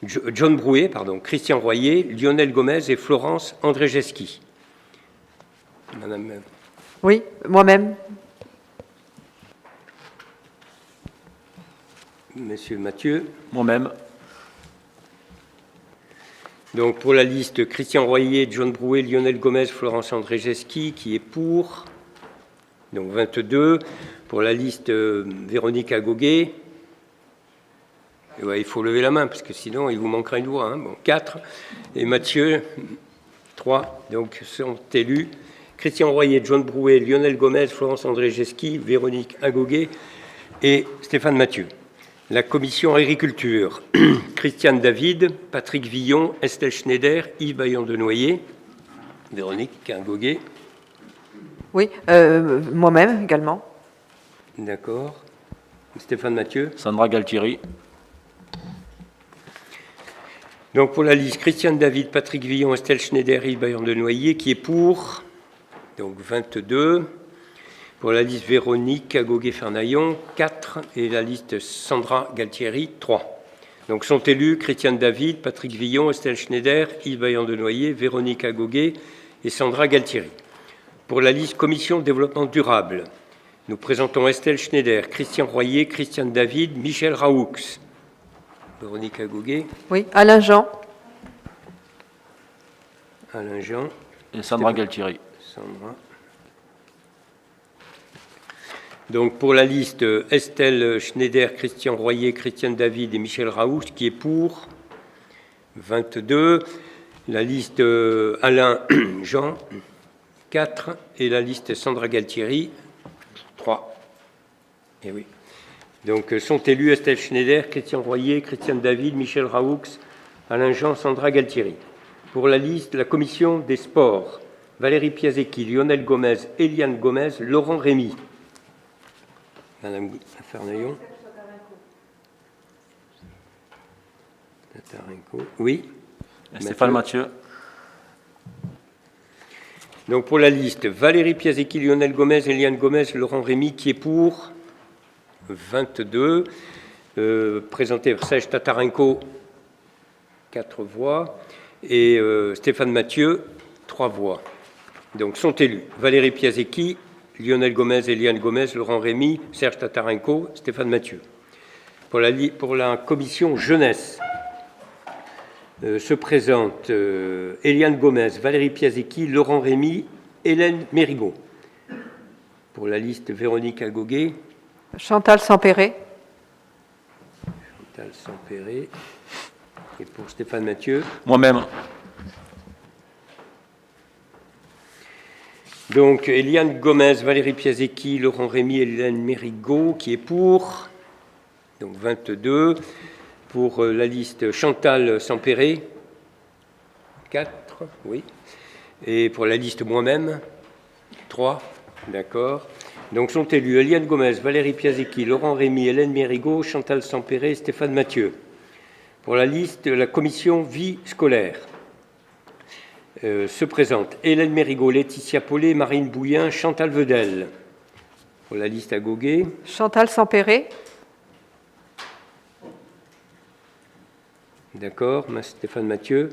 John Brouet, Christian Royer, Lionel Gomez et Florence Andrzejewski. Madame. Oui, moi-même. Monsieur Mathieu. Moi-même. Donc pour la liste, Christian Royer, John Brouet, Lionel Gomez, Florence Andrzejewski, qui est pour. Donc 22. Pour la liste, Véronique Agoguet. Ouais, il faut lever la main, parce que sinon, il vous manquera une voix. Hein. Bon, 4. Et Mathieu, 3. Donc sont élus Christian Royer, John Brouet, Lionel Gomez, Florence Andrzejewski, Véronique Agoguet et Stéphane Mathieu. La commission agriculture, Christiane David, Patrick Villon, Estelle Schneider, Yves Bayon-Denoyer, Véronique Agoguet. Oui, moi-même également. D'accord. Stéphane Mathieu. Sandra Galtieri. Donc pour la liste, Christiane David, Patrick Villon, Estelle Schneider, Yves Bayon-Denoyer, qui est pour. Donc 22. Pour la liste Véronique Agoguet-Fernaillon, 4. Et la liste Sandra Galtieri, 3. Donc sont élus Christiane David, Patrick Villon, Estelle Schneider, Yves Bayon-Denoyer, Véronique Agoguet et Sandra Galtieri. Pour la liste Commission Développement Durable, nous présentons Estelle Schneider, Christian Royer, Christiane David, Michel Raoux. Véronique Agoguet. Oui, Alain Jean. Alain Jean. Et Sandra Galtieri. Sandra. Donc pour la liste, Estelle Schneider, Christian Royer, Christiane David et Michel Raoult, qui est pour. 22. La liste Alain Jean, 4. Et la liste Sandra Galtieri, 3. Et oui. Donc sont élus Estelle Schneider, Christian Royer, Christiane David, Michel Raoult, Alain Jean, Sandra Galtieri. Pour la liste, la commission des sports, Valérie Piasecki, Lionel Gomez, Eliane Gomez, Laurent Rémy. Madame Fernaillon. Tatarenko. Oui. Et Stéphane Mathieu. Donc pour la liste, Valérie Piasecki, Lionel Gomez, Eliane Gomez, Laurent Rémy, qui est pour. 22. Présenté par Serge Tatarenko, 4 voix. Et Stéphane Mathieu, 3 voix. Donc sont élus Valérie Piasecki, Lionel Gomez, Eliane Gomez, Laurent Rémy, Serge Tatarenko, Stéphane Mathieu. Pour la commission jeunesse, se présentent Eliane Gomez, Valérie Piasecki, Laurent Rémy, Hélène Mérigot. Pour la liste, Véronique Agoguet. Chantal Sampéré. Chantal Sampéré. Et pour Stéphane Mathieu. Moi-même. Donc, Eliane Gomez, Valérie Piasecki, Laurent Rémy, Hélène Mérigot, qui est pour. Donc, 22. Pour la liste, Chantal Sampéré, 4, oui. Et pour la liste moi-même, 3, d'accord. Donc, sont élus Eliane Gomez, Valérie Piasecki, Laurent Rémy, Hélène Mérigot, Chantal Sampéré, Stéphane Mathieu. Pour la liste, la commission vie scolaire. Se présentent Hélène Mérigot, Laetitia Paulet, Marine Bouillin, Chantal Vedel. Pour la liste Agoguet. Chantal Sampéré. D'accord, Stéphane Mathieu.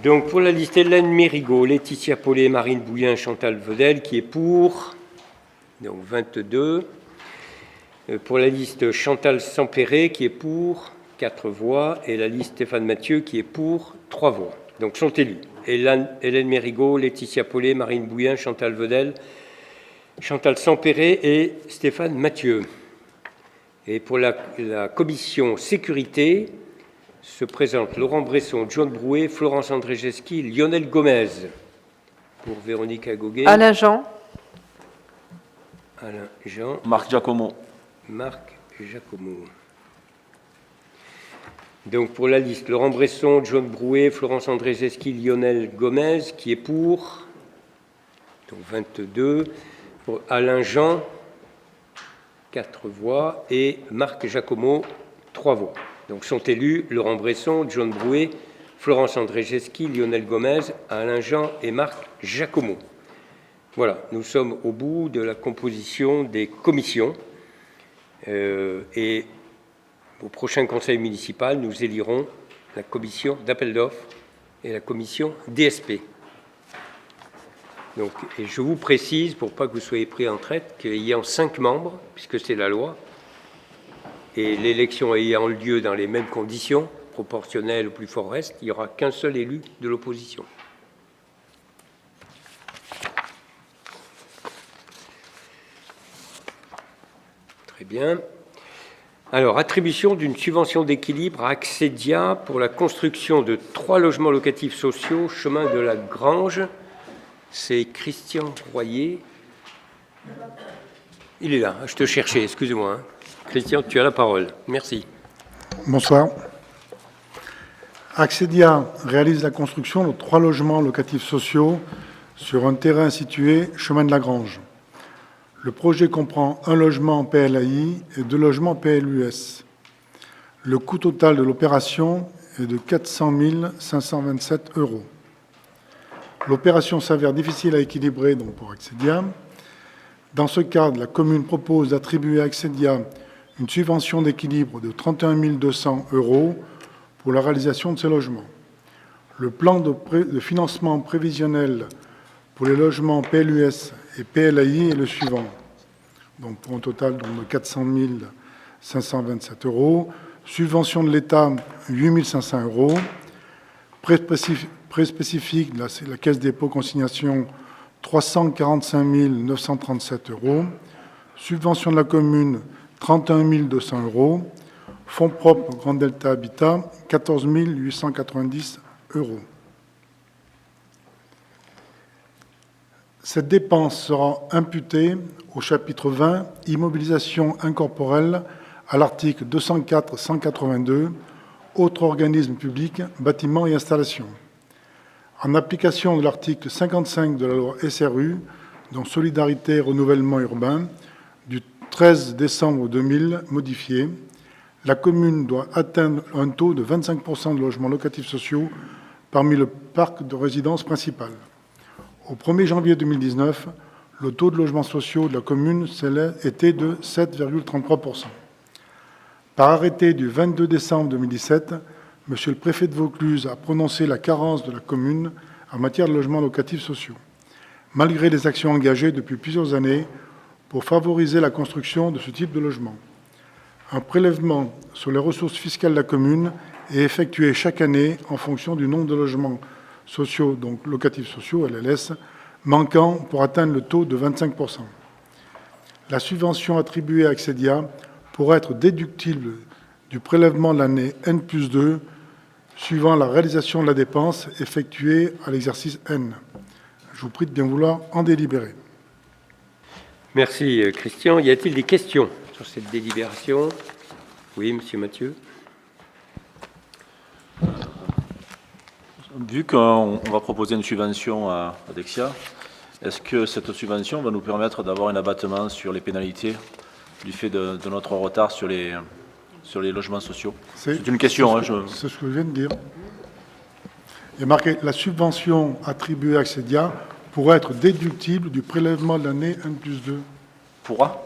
Donc pour la liste, Hélène Mérigot, Laetitia Paulet, Marine Bouillin, Chantal Vedel, qui est pour, donc 22. Pour la liste, Chantal Sampéré, qui est pour, 4 voix, et la liste Stéphane Mathieu, qui est pour, 3 voix. Donc sont élus Hélène Mérigot, Laetitia Paulet, Marine Bouillin, Chantal Vedel, Chantal Sampéré et Stéphane Mathieu. Et pour la commission sécurité, se présentent Laurent Bresson, John Brouet, Florence Andrzejewski, Lionel Gomez. Pour Véronique Agoguet. Alain Jean. Alain Jean. Marc Giacomo. Marc Giacomo. Donc pour la liste, Laurent Bresson, John Brouet, Florence Andrzejewski, Lionel Gomez, qui est pour, donc 22. Pour Alain Jean, 4 voix, et Marc Giacomo, 3 voix. Donc sont élus Laurent Bresson, John Brouet, Florence Andrzejewski, Lionel Gomez, Alain Jean et Marc Giacomo. Voilà, nous sommes au bout de la composition des commissions. Et au prochain conseil municipal, nous élirons la commission d'appel d'offres et la commission DSP. Donc, et je vous précise, pour pas que vous soyez pris en traite, qu'ayant 5 membres, puisque c'est la loi, et l'élection ayant lieu dans les mêmes conditions, proportionnelles au plus fort reste, il n'y aura qu'un seul élu de l'opposition. Très bien. Alors, attribution d'une subvention d'équilibre à Accédia pour la construction de 3 logements locatifs sociaux, chemin de la Grange. C'est Christian Royer. Il est là, je te cherchais, excuse-moi. Christian, tu as la parole. Merci. Bonsoir. Accédia réalise la construction de 3 logements locatifs sociaux sur un terrain situé chemin de la Grange. Le projet comprend un logement PLAI et 2 logements PLUS. Le coût total de l'opération est de 400 527 €. L'opération s'avère difficile à équilibrer donc pour Accédia. Dans ce cadre, la commune propose d'attribuer à Accédia une subvention d'équilibre de 31 200 € pour la réalisation de ces logements. Le plan de financement prévisionnel pour les logements PLUS et PLAI est le suivant. Donc pour un total de 400 527 €. Subvention de l'État, 8 500 €. Prêt spécifique de la Caisse dépôt consignation, 345 937 €. Subvention de la commune, 31 200 €. Fonds propres Grand Delta Habitat, 14 890 €. Cette dépense sera imputée au chapitre 20, immobilisation incorporelle, à l'article 204-182, autres organismes publics, bâtiments et installations. En application de l'article 55 de la loi SRU, dont Solidarité et Renouvellement Urbain, du 13 décembre 2000, modifié, la commune doit atteindre un taux de 25% de logements locatifs sociaux parmi le parc de résidences principales. Au 1er janvier 2019, le taux de logements sociaux de la commune était de 7,33%. Par arrêté du 22 décembre 2017, Monsieur le préfet de Vaucluse a prononcé la carence de la commune en matière de logements locatifs sociaux, malgré les actions engagées depuis plusieurs années pour favoriser la construction de ce type de logement. Un prélèvement sur les ressources fiscales de la commune est effectué chaque année en fonction du nombre de logements sociaux, donc locatifs sociaux, LLS, manquant pour atteindre le taux de 25%. La subvention attribuée à Accédia pourra être déductible du prélèvement de l'année N+2 suivant la réalisation de la dépense effectuée à l'exercice N. Je vous prie de bien vouloir en délibérer. Merci Christian. Y a-t-il des questions sur cette délibération? Oui, monsieur Mathieu. Vu qu'on va proposer une subvention à Dexia, est-ce que cette subvention va nous permettre d'avoir un abattement sur les pénalités du fait de notre retard sur les logements sociaux? C'est une question. C'est ce que je viens de dire. Il y a marqué « La subvention attribuée à Accédia pourra être déductible du prélèvement de l'année N+2 ». Pourra,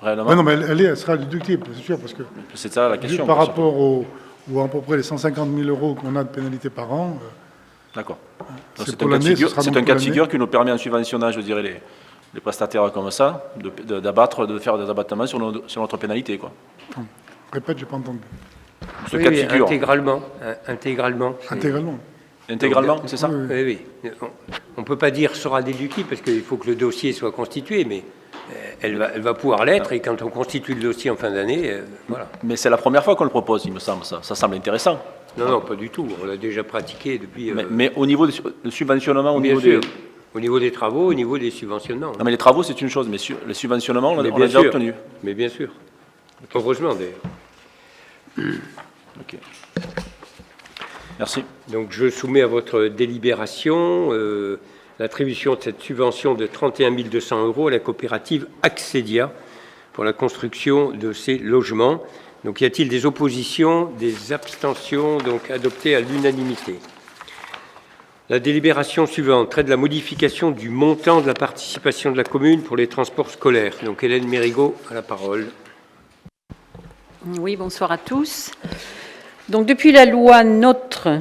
réellement? Oui, non, mais elle sera déductible, c'est sûr, parce que c'est ça la question. par rapport ou à peu près les 150 000 euros qu'on a de pénalité par an. D'accord. C'est C'est pour un cas de l'année, ce figure, sera c'est donc un cas de pour figure qui nous permet en subventionnant, je dirais, les prestataires comme ça, de faire des abattements sur notre pénalité, quoi. Répète, j'ai pas entendu. Ce Oui, cas de oui, figure. intégralement. Intégralement. Intégralement. Intégralement, c'est ça? Oui, oui. Oui, oui. On ne peut pas dire sera déductible parce qu'il faut que le dossier soit constitué, mais elle va pouvoir l'être et quand on constitue le dossier en fin d'année, voilà. Mais c'est la première fois qu'on le propose, il me semble, ça. Ça semble intéressant. Non, non, pas du tout. On l'a déjà pratiqué depuis. Mais au niveau du subventionnement, au bien niveau sûr. des... Au niveau des travaux, au niveau des subventionnements. Non, mais les travaux, c'est une chose, mais les subventionnements, on Mais l'a bien déjà sûr. obtenu. Mais bien sûr. Heureusement, d'ailleurs. Ok. Merci. Donc, je soumets à votre délibération l'attribution de cette subvention de 31 200 € à la coopérative Accédia pour la construction de ces logements. Donc, y a-t-il des oppositions, des abstentions, donc adoptées à l'unanimité? La délibération suivante traite de la modification du montant de la participation de la commune pour les transports scolaires. Donc, Hélène Mérigot a la parole. Oui, bonsoir à tous. Donc, depuis la loi NOTRe,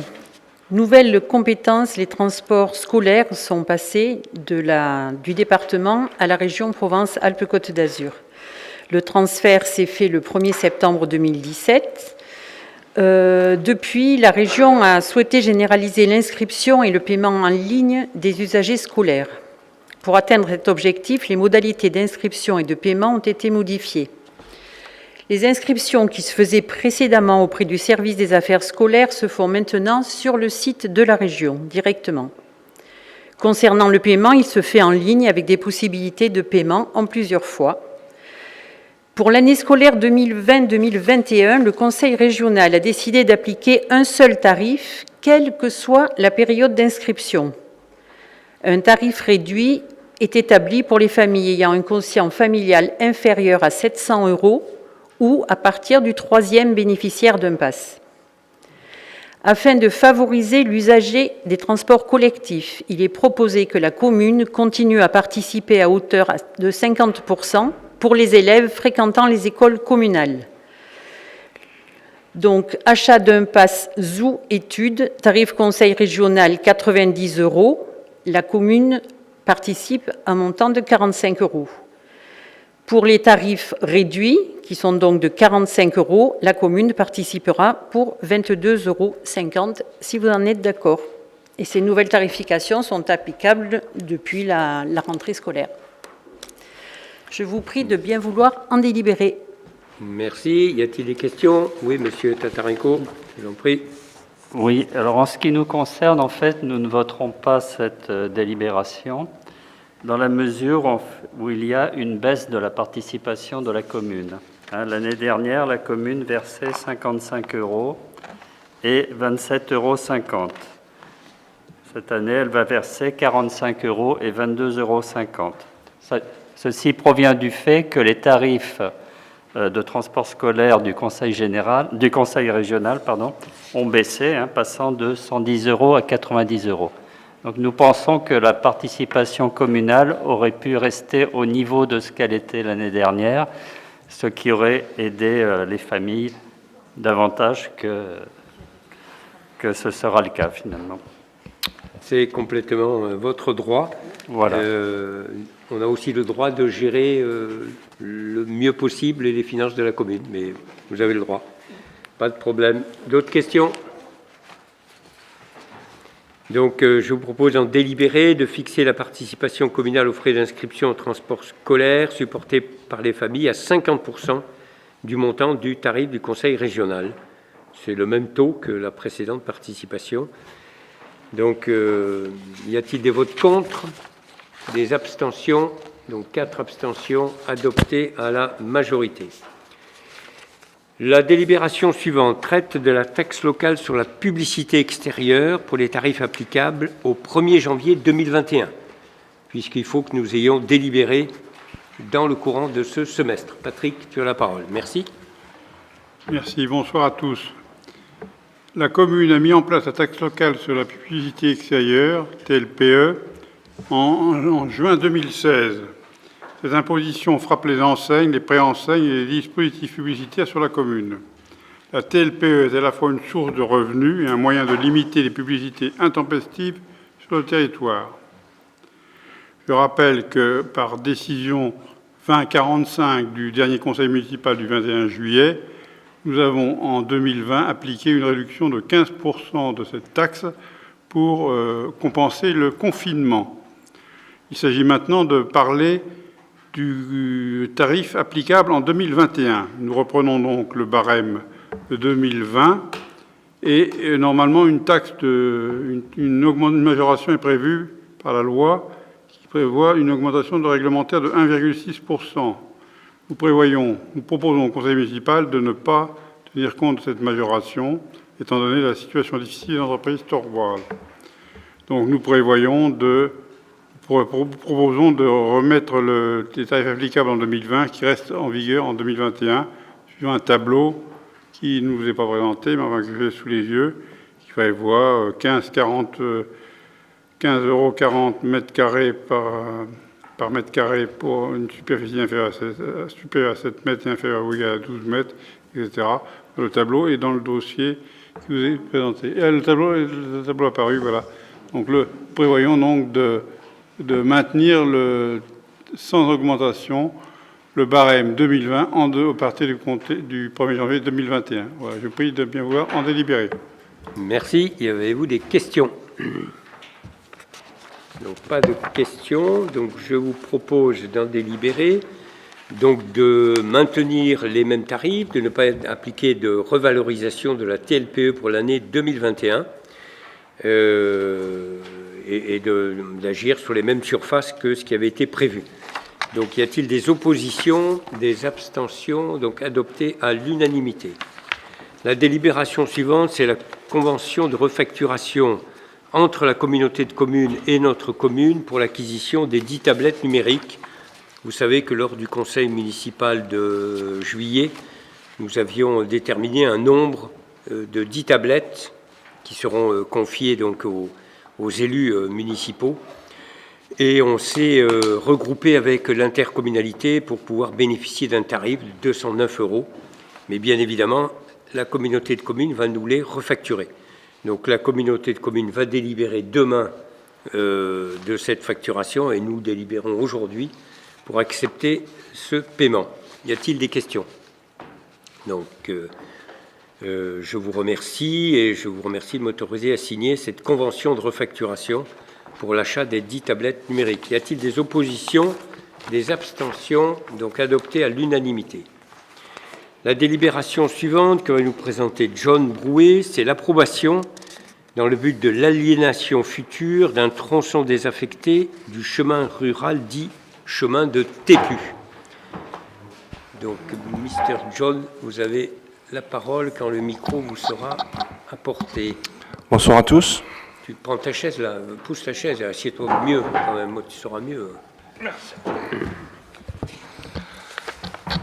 nouvelle compétence, les transports scolaires sont passés du département à la région Provence-Alpes-Côte d'Azur. Le transfert s'est fait le 1er septembre 2017. Depuis, la région a souhaité généraliser l'inscription et le paiement en ligne des usagers scolaires. Pour atteindre cet objectif, les modalités d'inscription et de paiement ont été modifiées. Les inscriptions qui se faisaient précédemment auprès du service des affaires scolaires se font maintenant sur le site de la région, directement. Concernant le paiement, il se fait en ligne avec des possibilités de paiement en plusieurs fois. Pour l'année scolaire 2020-2021, le Conseil régional a décidé d'appliquer un seul tarif, quelle que soit la période d'inscription. Un tarif réduit est établi pour les familles ayant un quotient familial inférieur à 700 € ou à partir du 3e bénéficiaire d'un pass. Afin de favoriser l'usager des transports collectifs, il est proposé que la commune continue à participer à hauteur de 50% pour les élèves fréquentant les écoles communales. Donc, achat d'un pass ZOO études, tarif conseil régional 90 €, la commune participe à un montant de 45 €. Pour les tarifs réduits, qui sont donc de 45 €, la commune participera pour 22,50 € si vous en êtes d'accord. Et ces nouvelles tarifications sont applicables depuis la rentrée scolaire. Je vous prie de bien vouloir en délibérer. Merci. Y a-t-il des questions? Oui, monsieur Tatarenko, je vous en prie. Oui, alors en ce qui nous concerne, en fait, nous ne voterons pas cette délibération dans la mesure où il y a une baisse de la participation de la commune. L'année dernière, la commune versait 55 € et 27,50 €. Cette année, elle va verser 45 € et 22,50 €. Ceci provient du fait que les tarifs de transport scolaire du Conseil régional ont baissé, passant de 110 € à 90 €. Donc nous pensons que la participation communale aurait pu rester au niveau de ce qu'elle était l'année dernière, ce qui aurait aidé les familles davantage que ce sera le cas finalement. C'est complètement votre droit. Voilà. On a aussi le droit de gérer le mieux possible les finances de la commune, mais vous avez le droit. Pas de problème. D'autres questions? Donc, je vous propose en délibéré de fixer la participation communale aux frais d'inscription au transport scolaire supporté par les familles à 50% du montant du tarif du Conseil régional. C'est le même taux que la précédente participation. Donc, y a-t-il des votes contre? Des abstentions? Donc, 4 abstentions adoptées à la majorité. La délibération suivante traite de la taxe locale sur la publicité extérieure pour les tarifs applicables au 1er janvier 2021, puisqu'il faut que nous ayons délibéré dans le courant de ce semestre. Patrick, tu as la parole. Merci. Merci, bonsoir à tous. La commune a mis en place la taxe locale sur la publicité extérieure, TLPE, en juin 2016. Cette imposition frappe les enseignes, les préenseignes et les dispositifs publicitaires sur la commune. La TLPE est à la fois une source de revenus et un moyen de limiter les publicités intempestives sur le territoire. Je rappelle que par décision 2045 du dernier conseil municipal du 21 juillet, nous avons en 2020 appliqué une réduction de 15% de cette taxe pour compenser le confinement. Il s'agit maintenant de parler du tarif applicable en 2021. Nous reprenons donc le barème de 2020 et normalement une majoration est prévue par la loi qui prévoit une augmentation de réglementaire de 1,6%. Nous proposons au conseil municipal de ne pas tenir compte de cette majoration étant donné la situation difficile de l'entreprise Torval. Donc nous proposons de remettre les tarifs applicables en 2020 qui restent en vigueur en 2021 sur un tableau qui ne vous est pas présenté, mais enfin que j'ai sous les yeux, qui prévoit 15,40 mètres carrés par mètre carré pour une superficie inférieure à 7 mètres et inférieure ou égale à 12 mètres, etc. Le tableau est dans le dossier qui vous est présenté. Et le tableau apparu, voilà. Donc prévoyons donc de maintenir sans augmentation le barème 2020 à partir du 1er janvier 2021. Voilà, je prie de bien vouloir en délibérer. Merci. Y avez-vous des questions? Donc pas de questions. Donc je vous propose d'en délibérer. Donc de maintenir les mêmes tarifs, de ne pas appliquer de revalorisation de la TLPE pour l'année 2021 et d'agir sur les mêmes surfaces que ce qui avait été prévu. Donc y a-t-il des oppositions, des abstentions, donc adoptées à l'unanimité? La délibération suivante, c'est la convention de refacturation entre la communauté de communes et notre commune pour l'acquisition des 10 tablettes numériques. Vous savez que lors du conseil municipal de juillet, nous avions déterminé un nombre de 10 tablettes qui seront confiées donc aux élus municipaux. Et on s'est regroupé avec l'intercommunalité pour pouvoir bénéficier d'un tarif de 209 €. Mais bien évidemment, la communauté de communes va nous les refacturer. Donc la communauté de communes va délibérer demain de cette facturation et nous délibérons aujourd'hui pour accepter ce paiement. Y a-t-il des questions? Donc, je vous remercie et je vous remercie de m'autoriser à signer cette convention de refacturation pour l'achat des 10 tablettes numériques. Y a-t-il des oppositions, des abstentions, donc adoptées à l'unanimité? La délibération suivante que va nous présenter John Brouet, c'est l'approbation, dans le but de l'aliénation future, d'un tronçon désaffecté du chemin rural dit chemin de Tépu. Donc, Mr. John, vous avez la parole quand le micro vous sera apporté. Bonsoir à tous. Tu prends ta chaise là, pousse ta chaise, assieds-toi mieux quand même, tu seras mieux. Merci.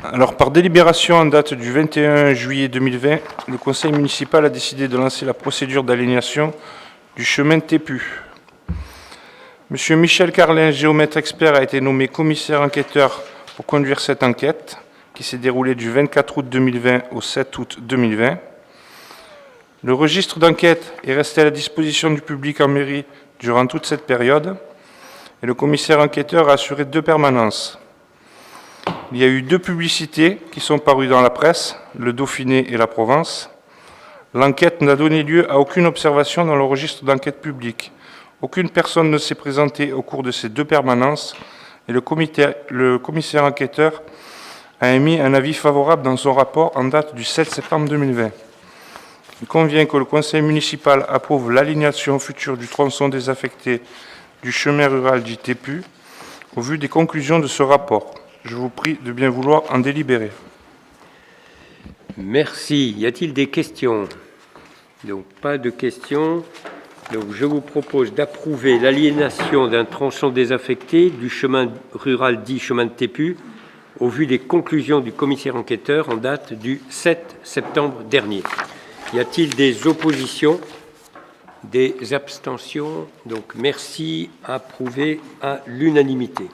Alors, par délibération en date du 21 juillet 2020, le conseil municipal a décidé de lancer la procédure d'aliénation du chemin de Tépu. Monsieur Michel Carlin, géomètre expert, a été nommé commissaire enquêteur pour conduire cette enquête, qui s'est déroulée du 24 août 2020 au 7 août 2020. Le registre d'enquête est resté à la disposition du public en mairie durant toute cette période, et le commissaire enquêteur a assuré 2 permanences. Il y a eu 2 publicités qui sont parues dans la presse, le Dauphiné et la Provence. L'enquête n'a donné lieu à aucune observation dans le registre d'enquête publique. Aucune personne ne s'est présentée au cours de ces 2 permanences et le commissaire enquêteur a émis un avis favorable dans son rapport en date du 7 septembre 2020. Il convient que le conseil municipal approuve l'aliénation future du tronçon désaffecté du chemin rural dit Tépu au vu des conclusions de ce rapport. Je vous prie de bien vouloir en délibérer. Merci. Y a-t-il des questions? Donc, pas de questions. Donc, je vous propose d'approuver l'aliénation d'un tronçon désaffecté du chemin rural dit chemin de Tépu au vu des conclusions du commissaire enquêteur en date du 7 septembre dernier. Y a-t-il des oppositions, des abstentions? Donc, merci, approuvé à l'unanimité.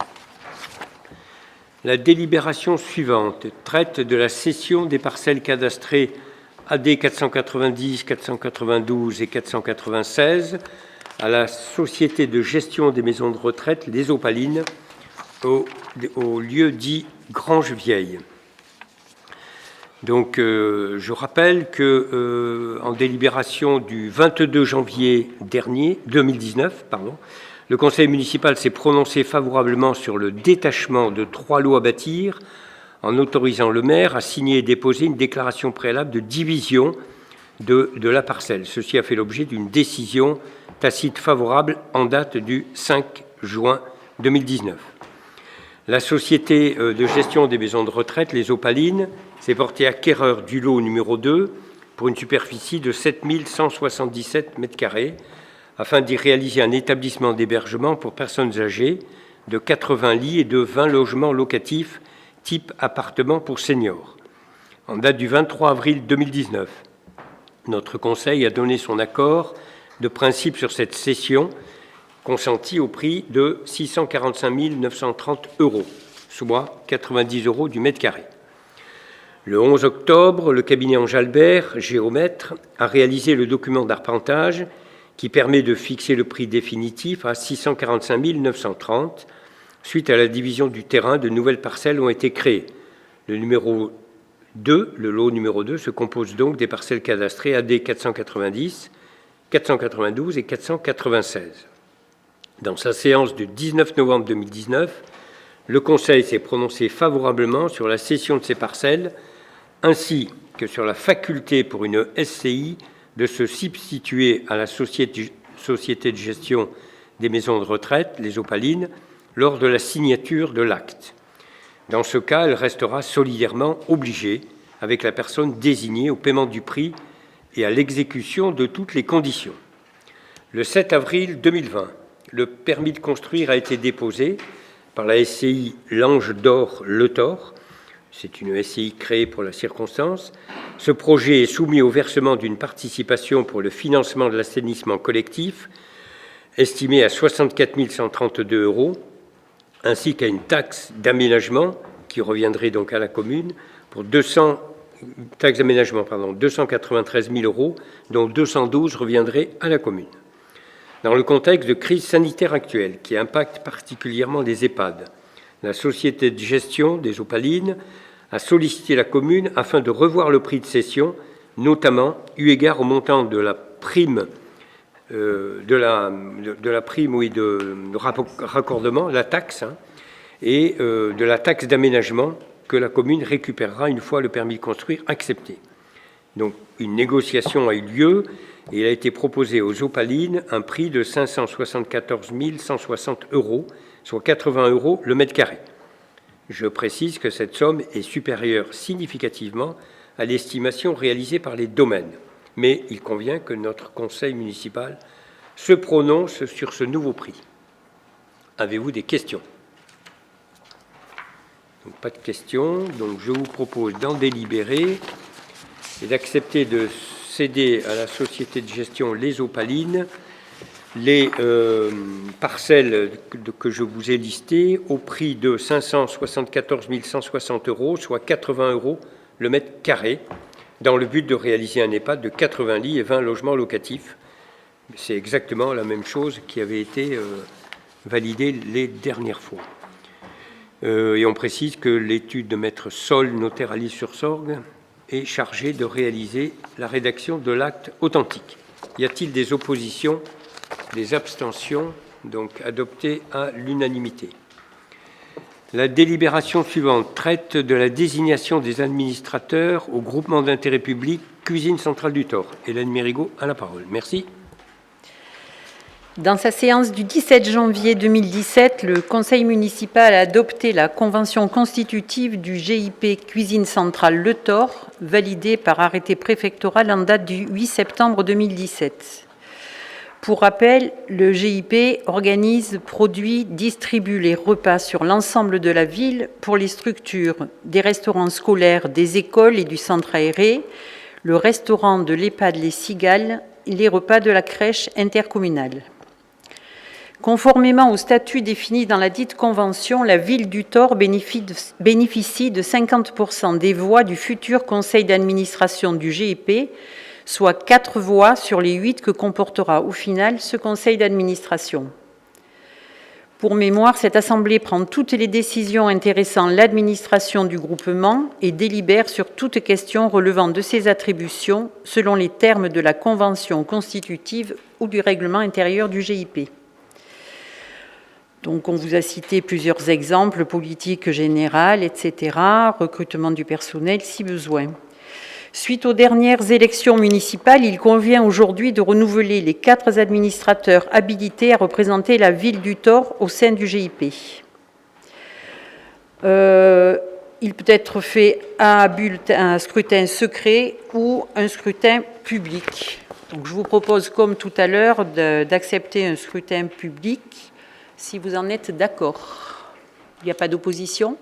La délibération suivante traite de la cession des parcelles cadastrées AD 490, 492 et 496 à la Société de gestion des maisons de retraite, les Opalines, au lieu dit Grange Vieille. Donc, je rappelle que en délibération du 22 janvier dernier, 2019, le Conseil municipal s'est prononcé favorablement sur le détachement de 3 lots à bâtir en autorisant le maire à signer et déposer une déclaration préalable de division de la parcelle. Ceci a fait l'objet d'une décision tacite favorable en date du 5 juin 2019. La Société de gestion des maisons de retraite, les Opalines, s'est portée acquéreur du lot numéro 2 pour une superficie de 7 177 m² afin d'y réaliser un établissement d'hébergement pour personnes âgées de 80 lits et de 20 logements locatifs type appartement pour seniors. En date du 23 avril 2019, notre Conseil a donné son accord de principe sur cette cession consentie au prix de 645 930 €, soit 90 € du mètre carré. Le 11 octobre, le cabinet Ange-Albert, géomètre, a réalisé le document d'arpentage qui permet de fixer le prix définitif à 645 930. Suite à la division du terrain, de nouvelles parcelles ont été créées. Le lot numéro 2 se compose donc des parcelles cadastrées AD 490, 492 et 496. Dans sa séance du 19 novembre 2019, le Conseil s'est prononcé favorablement sur la cession de ces parcelles ainsi que sur la faculté pour une SCI de se substituer à la Société de gestion des maisons de retraite, les Opalines, lors de la signature de l'acte. Dans ce cas, elle restera solidairement obligée, avec la personne désignée, au paiement du prix et à l'exécution de toutes les conditions. Le 7 avril 2020, le permis de construire a été déposé par la SCI L'Ange d'Or Le Thor. C'est une SCI créée pour la circonstance. Ce projet est soumis au versement d'une participation pour le financement de l'assainissement collectif, estimée à 64 132 €, ainsi qu'à une taxe d'aménagement qui reviendrait donc à la commune pour 293 000 €, dont 212 reviendraient à la commune. Dans le contexte de crise sanitaire actuelle qui impacte particulièrement les EHPAD, la Société de gestion des Opalines a sollicité la commune afin de revoir le prix de cession, notamment eu égard au montant de la prime de raccordement, la taxe, et de la taxe d'aménagement que la commune récupérera une fois le permis de construire accepté. Donc une négociation a eu lieu et il a été proposé aux Opalines un prix de 574 160 €, soit 80 € le mètre carré. Je précise que cette somme est supérieure significativement à l'estimation réalisée par les domaines. Mais il convient que notre conseil municipal se prononce sur ce nouveau prix. Avez-vous des questions? Donc, pas de questions. Donc, je vous propose d'en délibérer et d'accepter de céder à la société de gestion Les Opalines les parcelles que je vous ai listées au prix de 574 160 €, soit 80 € le mètre carré, dans le but de réaliser un EHPAD de 80 lits et 20 logements locatifs. C'est exactement la même chose qui avait été validée les dernières fois. Et on précise que l'étude de maître Sol, notaire à l'Isle-sur-Sorgue, est chargée de réaliser la rédaction de l'acte authentique. Y a-t-il des oppositions, des abstentions? Donc adopté à l'unanimité. La délibération suivante traite de la désignation des administrateurs au groupement d'intérêt public Cuisine Centrale du Thor. Hélène Mérigot a la parole. Merci. Dans sa séance du 17 janvier 2017, le Conseil municipal a adopté la convention constitutive du GIP Cuisine Centrale Le Thor, validée par arrêté préfectoral en date du 8 septembre 2017. Pour rappel, le GIP organise, produit, distribue les repas sur l'ensemble de la ville pour les structures des restaurants scolaires, des écoles et du centre aéré, le restaurant de l'EHPAD Les Cigales et les repas de la crèche intercommunale. Conformément au statut défini dans la dite convention, la ville du Thor bénéficie de 50% des voix du futur conseil d'administration du GIP, soit 4 voix sur les 8 que comportera au final ce conseil d'administration. Pour mémoire, cette assemblée prend toutes les décisions intéressant l'administration du groupement et délibère sur toute question relevant de ses attributions selon les termes de la convention constitutive ou du règlement intérieur du GIP. Donc, on vous a cité plusieurs exemples, politique générale, etc., recrutement du personnel si besoin. Suite aux dernières élections municipales, il convient aujourd'hui de renouveler les 4 administrateurs habilités à représenter la ville du Thor au sein du GIP. Il peut être fait un scrutin secret ou un scrutin public. Donc, je vous propose, comme tout à l'heure, d'accepter un scrutin public, si vous en êtes d'accord. Il n'y a pas d'opposition ?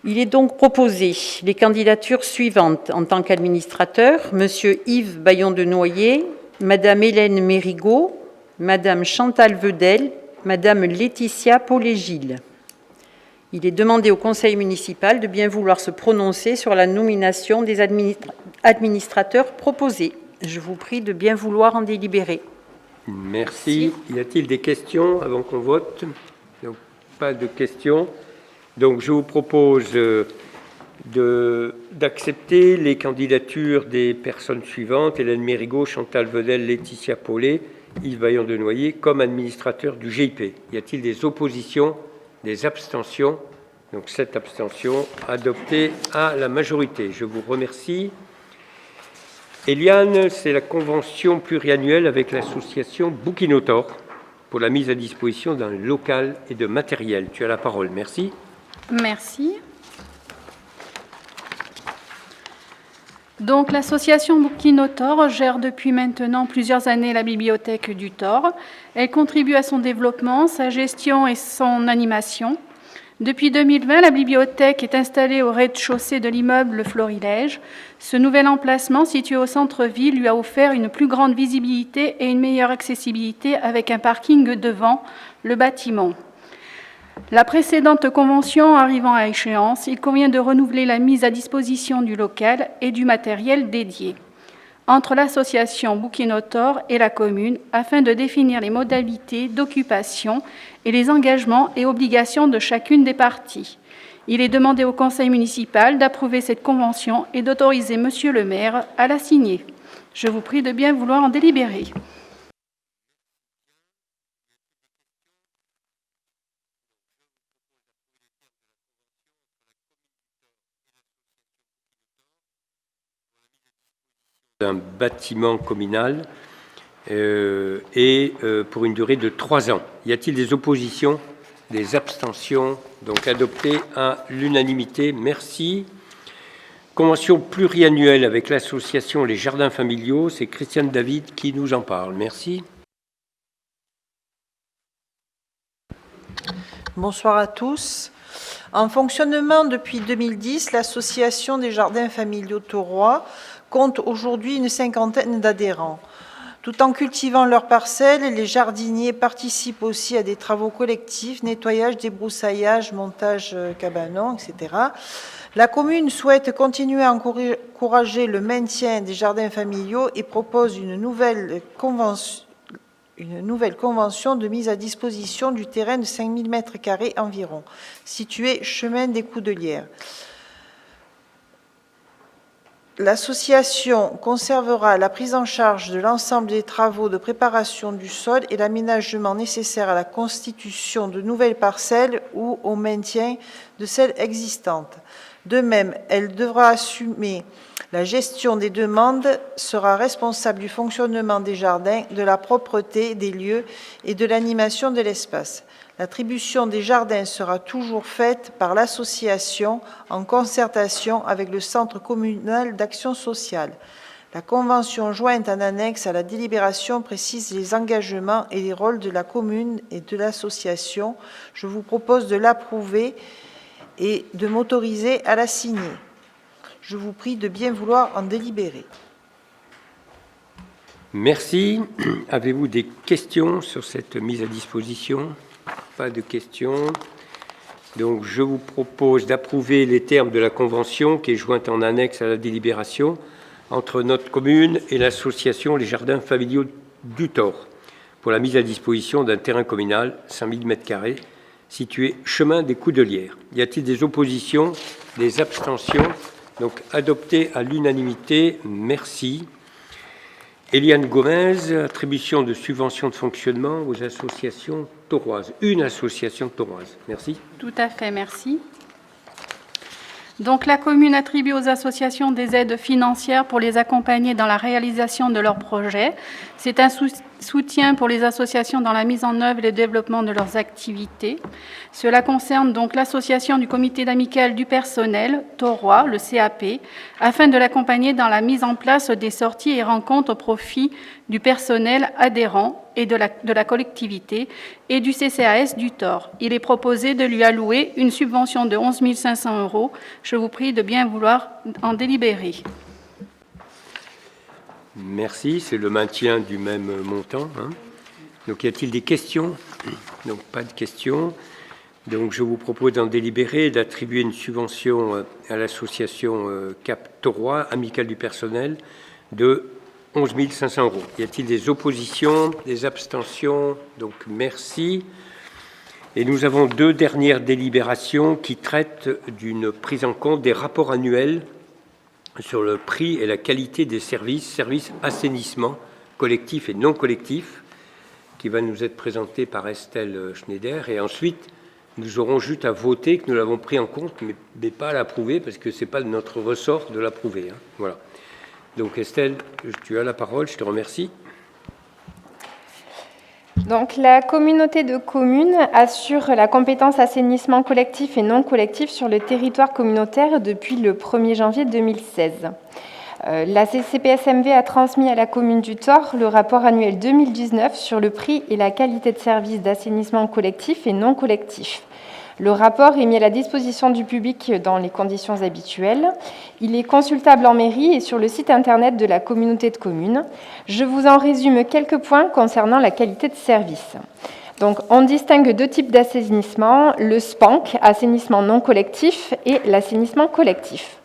Il est donc proposé les candidatures suivantes en tant qu'administrateur, Monsieur Yves Bayon-de-Noyer, Madame Hélène Mérigot, Madame Chantal Vedel, Madame Laetitia Paulet-Gilles. Il est demandé au conseil municipal de bien vouloir se prononcer sur la nomination des administrateurs proposés. Je vous prie de bien vouloir en délibérer. Merci. Y a-t-il des questions avant qu'on vote? Donc, pas de questions. Donc, je vous propose d'accepter les candidatures des personnes suivantes: Hélène Mérigot, Chantal Vedel, Laetitia Paulet, Yves Bayon-de-Noyer, comme administrateurs du GIP. Y a-t-il des oppositions, des abstentions? Donc, 7 abstentions adoptées à la majorité. Je vous remercie. Eliane, c'est la convention pluriannuelle avec l'association Bouquinotor pour la mise à disposition d'un local et de matériel. Tu as la parole. Merci. Merci. Donc, l'association Bouquinotor gère depuis maintenant plusieurs années la bibliothèque du Thor. Elle contribue à son développement, sa gestion et son animation. Depuis 2020, la bibliothèque est installée au rez-de-chaussée de l'immeuble Florilège. Ce nouvel emplacement, situé au centre-ville, lui a offert une plus grande visibilité et une meilleure accessibilité avec un parking devant le bâtiment. La précédente convention arrivant à échéance, il convient de renouveler la mise à disposition du local et du matériel dédié entre l'association Bouquinotor et la commune afin de définir les modalités d'occupation et les engagements et obligations de chacune des parties. Il est demandé au conseil municipal d'approuver cette convention et d'autoriser Monsieur le maire à la signer. Je vous prie de bien vouloir en délibérer. D'un bâtiment communal pour une durée de 3 ans. Y a-t-il des oppositions, des abstentions? Donc adopté à l'unanimité. Merci. Convention pluriannuelle avec l'association Les Jardins Familiaux. C'est Christiane David qui nous en parle. Merci. Bonsoir à tous. En fonctionnement depuis 2010, l'association des Jardins Familiaux Thorois compte aujourd'hui une 50aine d'adhérents. Tout en cultivant leurs parcelles, les jardiniers participent aussi à des travaux collectifs, nettoyage, débroussaillage, montage cabanon, etc. La commune souhaite continuer à encourager le maintien des jardins familiaux et propose une nouvelle convention de mise à disposition du terrain de 5000 m² environ, situé chemin des Coudelières. L'association conservera la prise en charge de l'ensemble des travaux de préparation du sol et l'aménagement nécessaire à la constitution de nouvelles parcelles ou au maintien de celles existantes. De même, elle devra assumer la gestion des demandes, sera responsable du fonctionnement des jardins, de la propreté des lieux et de l'animation de l'espace. L'attribution des jardins sera toujours faite par l'association en concertation avec le Centre communal d'action sociale. La convention jointe en annexe à la délibération précise les engagements et les rôles de la commune et de l'association. Je vous propose de l'approuver et de m'autoriser à la signer. Je vous prie de bien vouloir en délibérer. Merci. Avez-vous des questions sur cette mise à disposition? Pas de questions. Donc, je vous propose d'approuver les termes de la convention qui est jointe en annexe à la délibération entre notre commune et l'association Les Jardins Familiaux du Thor pour la mise à disposition d'un terrain communal, 5000 m², situé chemin des Coudelières. Y a-t-il des oppositions, des abstentions? Donc, adopté à l'unanimité. Merci. Eliane Gomez, attribution de subventions de fonctionnement aux associations thoroises. Une association thoroise. Merci. Tout à fait, merci. Donc, la commune attribue aux associations des aides financières pour les accompagner dans la réalisation de leurs projets. C'est un soutien pour les associations dans la mise en œuvre et le développement de leurs activités. Cela concerne donc l'association du comité d'amicale du personnel, Thorois, le CAP, afin de l'accompagner dans la mise en place des sorties et rencontres au profit du personnel adhérent et de la collectivité et du CCAS du Thor. Il est proposé de lui allouer une subvention de 11 500 €. Je vous prie de bien vouloir en délibérer. Merci, c'est le maintien du même montant. Donc, y a-t-il des questions? Donc, pas de questions. Donc, je vous propose d'en délibérer, d'attribuer une subvention à l'association CAP Thorois, amicale du personnel, de 11 500 €. Y a-t-il des oppositions, des abstentions? Donc, merci. Et nous avons deux dernières délibérations qui traitent d'une prise en compte des rapports annuels sur le prix et la qualité des services assainissement collectif et non collectif, qui va nous être présenté par Estelle Schneider. Et ensuite, nous aurons juste à voter que nous l'avons pris en compte, mais pas à l'approuver, parce que ce n'est pas de notre ressort de l'approuver. Voilà. Donc Estelle, tu as la parole, je te remercie. Donc, la communauté de communes assure la compétence assainissement collectif et non collectif sur le territoire communautaire depuis le 1er janvier 2016. La CCPSMV a transmis à la commune du Thor le rapport annuel 2019 sur le prix et la qualité de service d'assainissement collectif et non collectif. Le rapport est mis à la disposition du public dans les conditions habituelles. Il est consultable en mairie et sur le site internet de la communauté de communes. Je vous en résume quelques points concernant la qualité de service. Donc, on distingue deux types d'assainissement, le SPANC, assainissement non collectif, et l'assainissement collectif.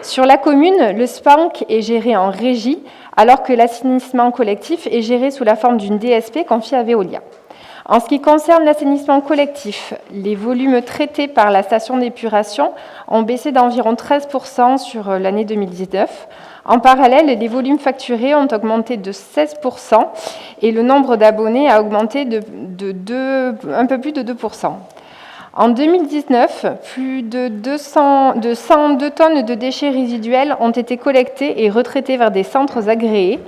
Sur la commune, le SPANC est géré en régie, alors que l'assainissement collectif est géré sous la forme d'une DSP confiée à Veolia. En ce qui concerne l'assainissement collectif, les volumes traités par la station d'épuration ont baissé d'environ 13% sur l'année 2019. En parallèle, les volumes facturés ont augmenté de 16% et le nombre d'abonnés a augmenté un peu plus de 2%. En 2019, plus de 102 tonnes de déchets résiduels ont été collectés et retraités vers des centres agréés.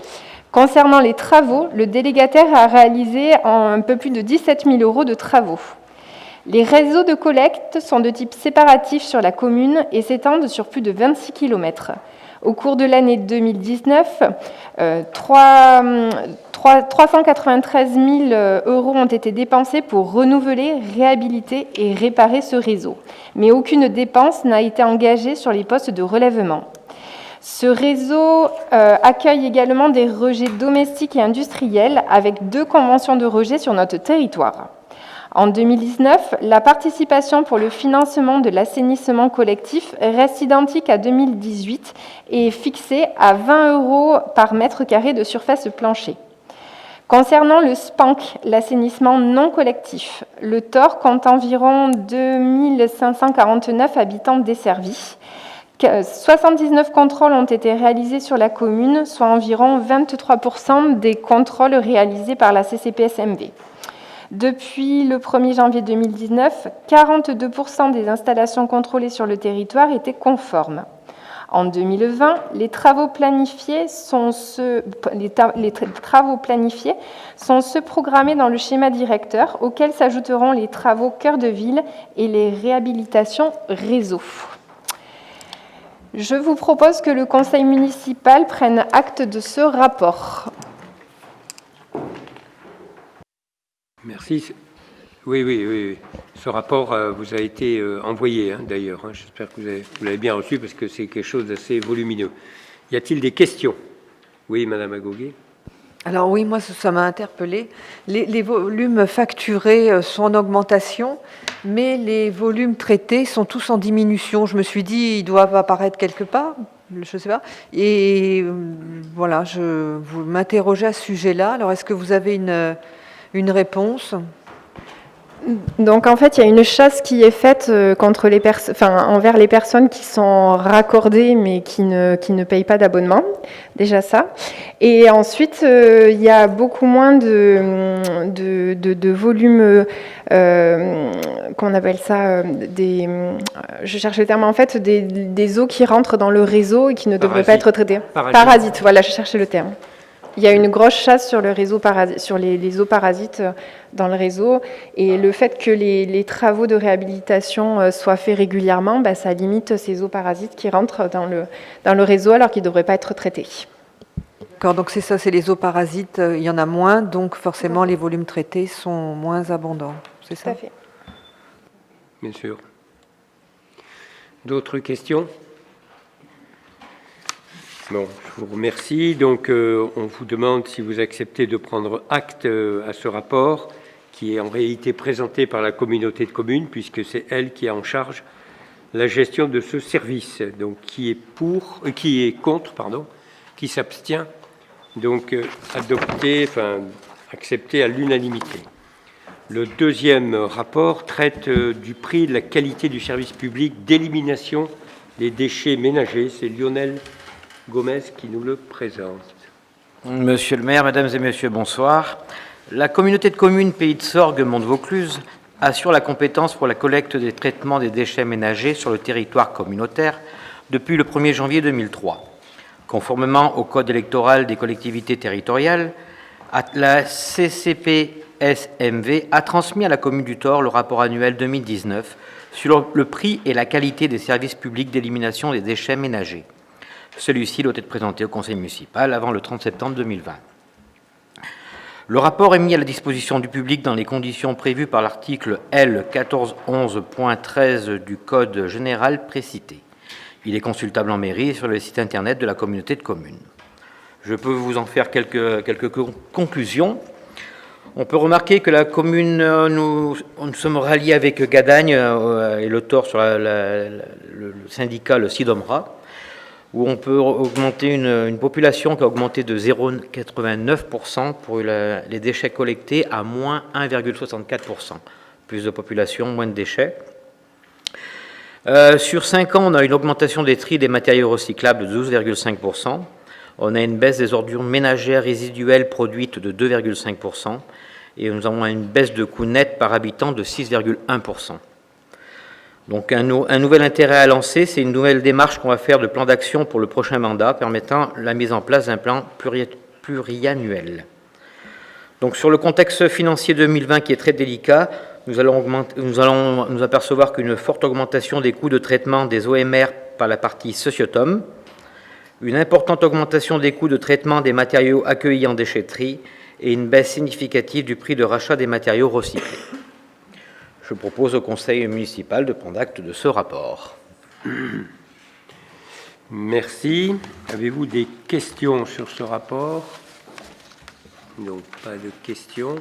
Concernant les travaux, le délégataire a réalisé un peu plus de 17 000 € de travaux. Les réseaux de collecte sont de type séparatif sur la commune et s'étendent sur plus de 26 km. Au cours de l'année 2019, 393 000 € ont été dépensés pour renouveler, réhabiliter et réparer ce réseau. Mais aucune dépense n'a été engagée sur les postes de relèvement. Ce réseau accueille également des rejets domestiques et industriels avec 2 conventions de rejet sur notre territoire. En 2019, la participation pour le financement de l'assainissement collectif reste identique à 2018 et est fixée à 20 € par mètre carré de surface plancher. Concernant le SPANC, l'assainissement non collectif, le Thor compte environ 2 549 habitants desservis. 79 contrôles ont été réalisés sur la commune, soit environ 23% des contrôles réalisés par la CCPSMV. Depuis le 1er janvier 2019, 42% des installations contrôlées sur le territoire étaient conformes. En 2020, les travaux planifiés sont ceux programmés dans le schéma directeur, auxquels s'ajouteront les travaux cœur de ville et les réhabilitations réseau. Je vous propose que le conseil municipal prenne acte de ce rapport. Merci. Oui. Ce rapport vous a été envoyé, d'ailleurs. J'espère que vous l'avez bien reçu, parce que c'est quelque chose d'assez volumineux. Y a-t-il des questions? Oui, Madame Agoguet. Alors oui, moi ça m'a interpellée. Les volumes facturés sont en augmentation, mais les volumes traités sont tous en diminution. Je me suis dit, ils doivent apparaître quelque part, je ne sais pas. Et voilà, vous m'interrogez à ce sujet-là. Alors est-ce que vous avez une réponse ? Donc en fait, il y a une chasse qui est faite envers les personnes qui sont raccordées mais qui ne payent pas d'abonnement, déjà ça. Et ensuite, il y a beaucoup moins de volume, qu'on appelle ça, je cherche le terme en fait, des eaux qui rentrent dans le réseau et qui ne devraient pas être traitées. Parasites, voilà, je cherchais le terme. Il y a une grosse chasse sur le réseau sur les eaux parasites dans le réseau, et le fait que les travaux de réhabilitation soient faits régulièrement, ça limite ces eaux parasites qui rentrent dans le réseau alors qu'ils ne devraient pas être traités. D'accord, donc c'est ça, c'est les eaux parasites, il y en a moins, donc forcément les volumes traités sont moins abondants, c'est ça ? Tout à fait. Bien sûr. D'autres questions ? Bon, je vous remercie. Donc, on vous demande si vous acceptez de prendre acte à ce rapport, qui est en réalité présenté par la communauté de communes, puisque c'est elle qui a en charge la gestion de ce service. Donc, qui est contre, qui s'abstient. Donc, accepté à l'unanimité. Le deuxième rapport traite du prix de la qualité du service public d'élimination des déchets ménagers. C'est Lionel Gomez qui nous le présente. Monsieur le maire, mesdames et messieurs, bonsoir. La communauté de communes Pays de Sorgues Monte-Vaucluse assure la compétence pour la collecte des traitements des déchets ménagers sur le territoire communautaire depuis le 1er janvier 2003. Conformément au code électoral des collectivités territoriales, la CCPSMV a transmis à la commune du Thor le rapport annuel 2019 sur le prix et la qualité des services publics d'élimination des déchets ménagers. Celui-ci doit être présenté au conseil municipal avant le 30 septembre 2020. Le rapport est mis à la disposition du public dans les conditions prévues par l'article L. 1411.13 du Code général précité. Il est consultable en mairie et sur le site internet de la communauté de communes. Je peux vous en faire quelques conclusions. On peut remarquer que la commune, nous sommes ralliés avec Gadagne et le Thor sur le syndicat, le SIDOMRA, où on peut augmenter une population qui a augmenté de 0,89% pour les déchets collectés à moins 1,64%. Plus de population, moins de déchets. Sur 5 ans, on a une augmentation des tri des matériaux recyclables de 12,5%. On a une baisse des ordures ménagères résiduelles produites de 2,5%. Et nous avons une baisse de coût net par habitant de 6,1%. Donc un nouvel intérêt à lancer, c'est une nouvelle démarche qu'on va faire de plan d'action pour le prochain mandat, permettant la mise en place d'un plan pluriannuel. Donc sur le contexte financier 2020 qui est très délicat, nous allons nous apercevoir qu'une forte augmentation des coûts de traitement des OMR par la partie Sociotom, une importante augmentation des coûts de traitement des matériaux accueillis en déchetterie et une baisse significative du prix de rachat des matériaux recyclés. Je propose au conseil municipal de prendre acte de ce rapport. Merci. Avez-vous des questions sur ce rapport ? Non, pas de questions.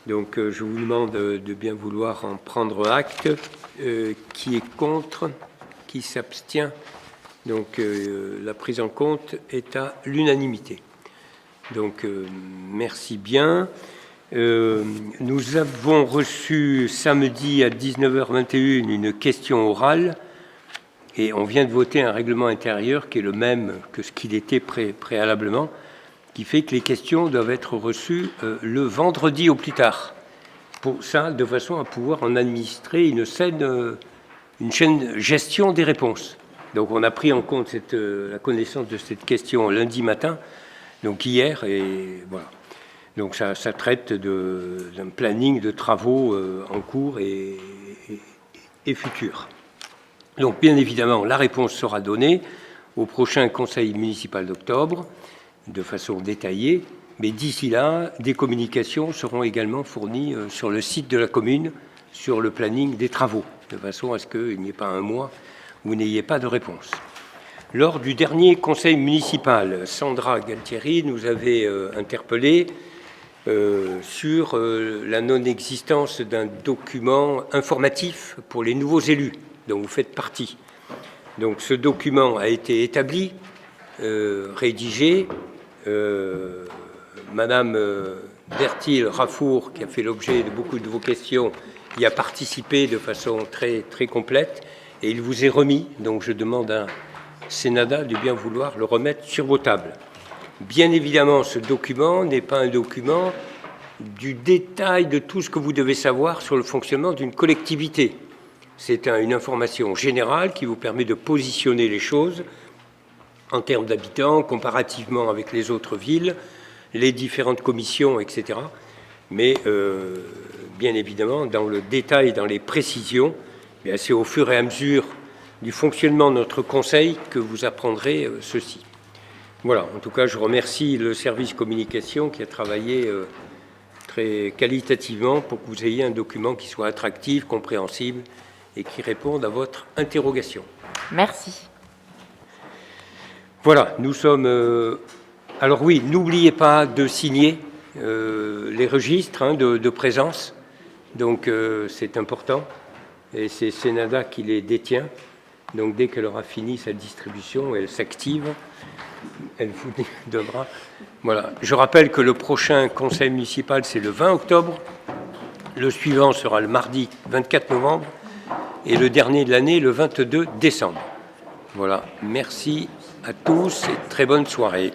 Donc, je vous demande de bien vouloir en prendre acte. Qui est contre ? Qui s'abstient ? Donc, la prise en compte est à l'unanimité. Donc, merci bien. Nous avons reçu samedi à 19h21 une question orale et on vient de voter un règlement intérieur qui est le même que ce qu'il était préalablement, qui fait que les questions doivent être reçues le vendredi au plus tard. Pour ça, de façon à pouvoir en administrer une chaîne gestion des réponses. Donc on a pris en compte la connaissance de cette question lundi matin, donc hier, et voilà. Donc ça traite d'un planning de travaux en cours et futurs. Donc bien évidemment, la réponse sera donnée au prochain conseil municipal d'octobre de façon détaillée, mais d'ici là, des communications seront également fournies sur le site de la commune sur le planning des travaux, de façon à ce qu'il n'y ait pas un mois où vous n'ayez pas de réponse. Lors du dernier conseil municipal, Sandra Galtieri nous avait interpellés sur la non-existence d'un document informatif pour les nouveaux élus dont vous faites partie. Donc ce document a été établi, rédigé. Madame Bertil-Rafour, qui a fait l'objet de beaucoup de vos questions, y a participé de façon très, très complète et il vous est remis. Donc je demande à Sénada de bien vouloir le remettre sur vos tables. Bien évidemment, ce document n'est pas un document du détail de tout ce que vous devez savoir sur le fonctionnement d'une collectivité. C'est une information générale qui vous permet de positionner les choses en termes d'habitants, comparativement avec les autres villes, les différentes commissions, etc. Mais bien évidemment, dans le détail, dans les précisions, c'est au fur et à mesure du fonctionnement de notre conseil que vous apprendrez ceci. Voilà, en tout cas, je remercie le service communication qui a travaillé très qualitativement pour que vous ayez un document qui soit attractif, compréhensible et qui réponde à votre interrogation. Merci. Voilà, nous sommes... alors oui, n'oubliez pas de signer les registres de présence. Donc c'est important. Et c'est Sénada qui les détient. Donc dès qu'elle aura fini sa distribution, elle s'active. Elle vous donnera... Voilà. Je rappelle que le prochain conseil municipal, c'est le 20 octobre. Le suivant sera le mardi 24 novembre. Et le dernier de l'année, le 22 décembre. Voilà. Merci à tous et très bonne soirée.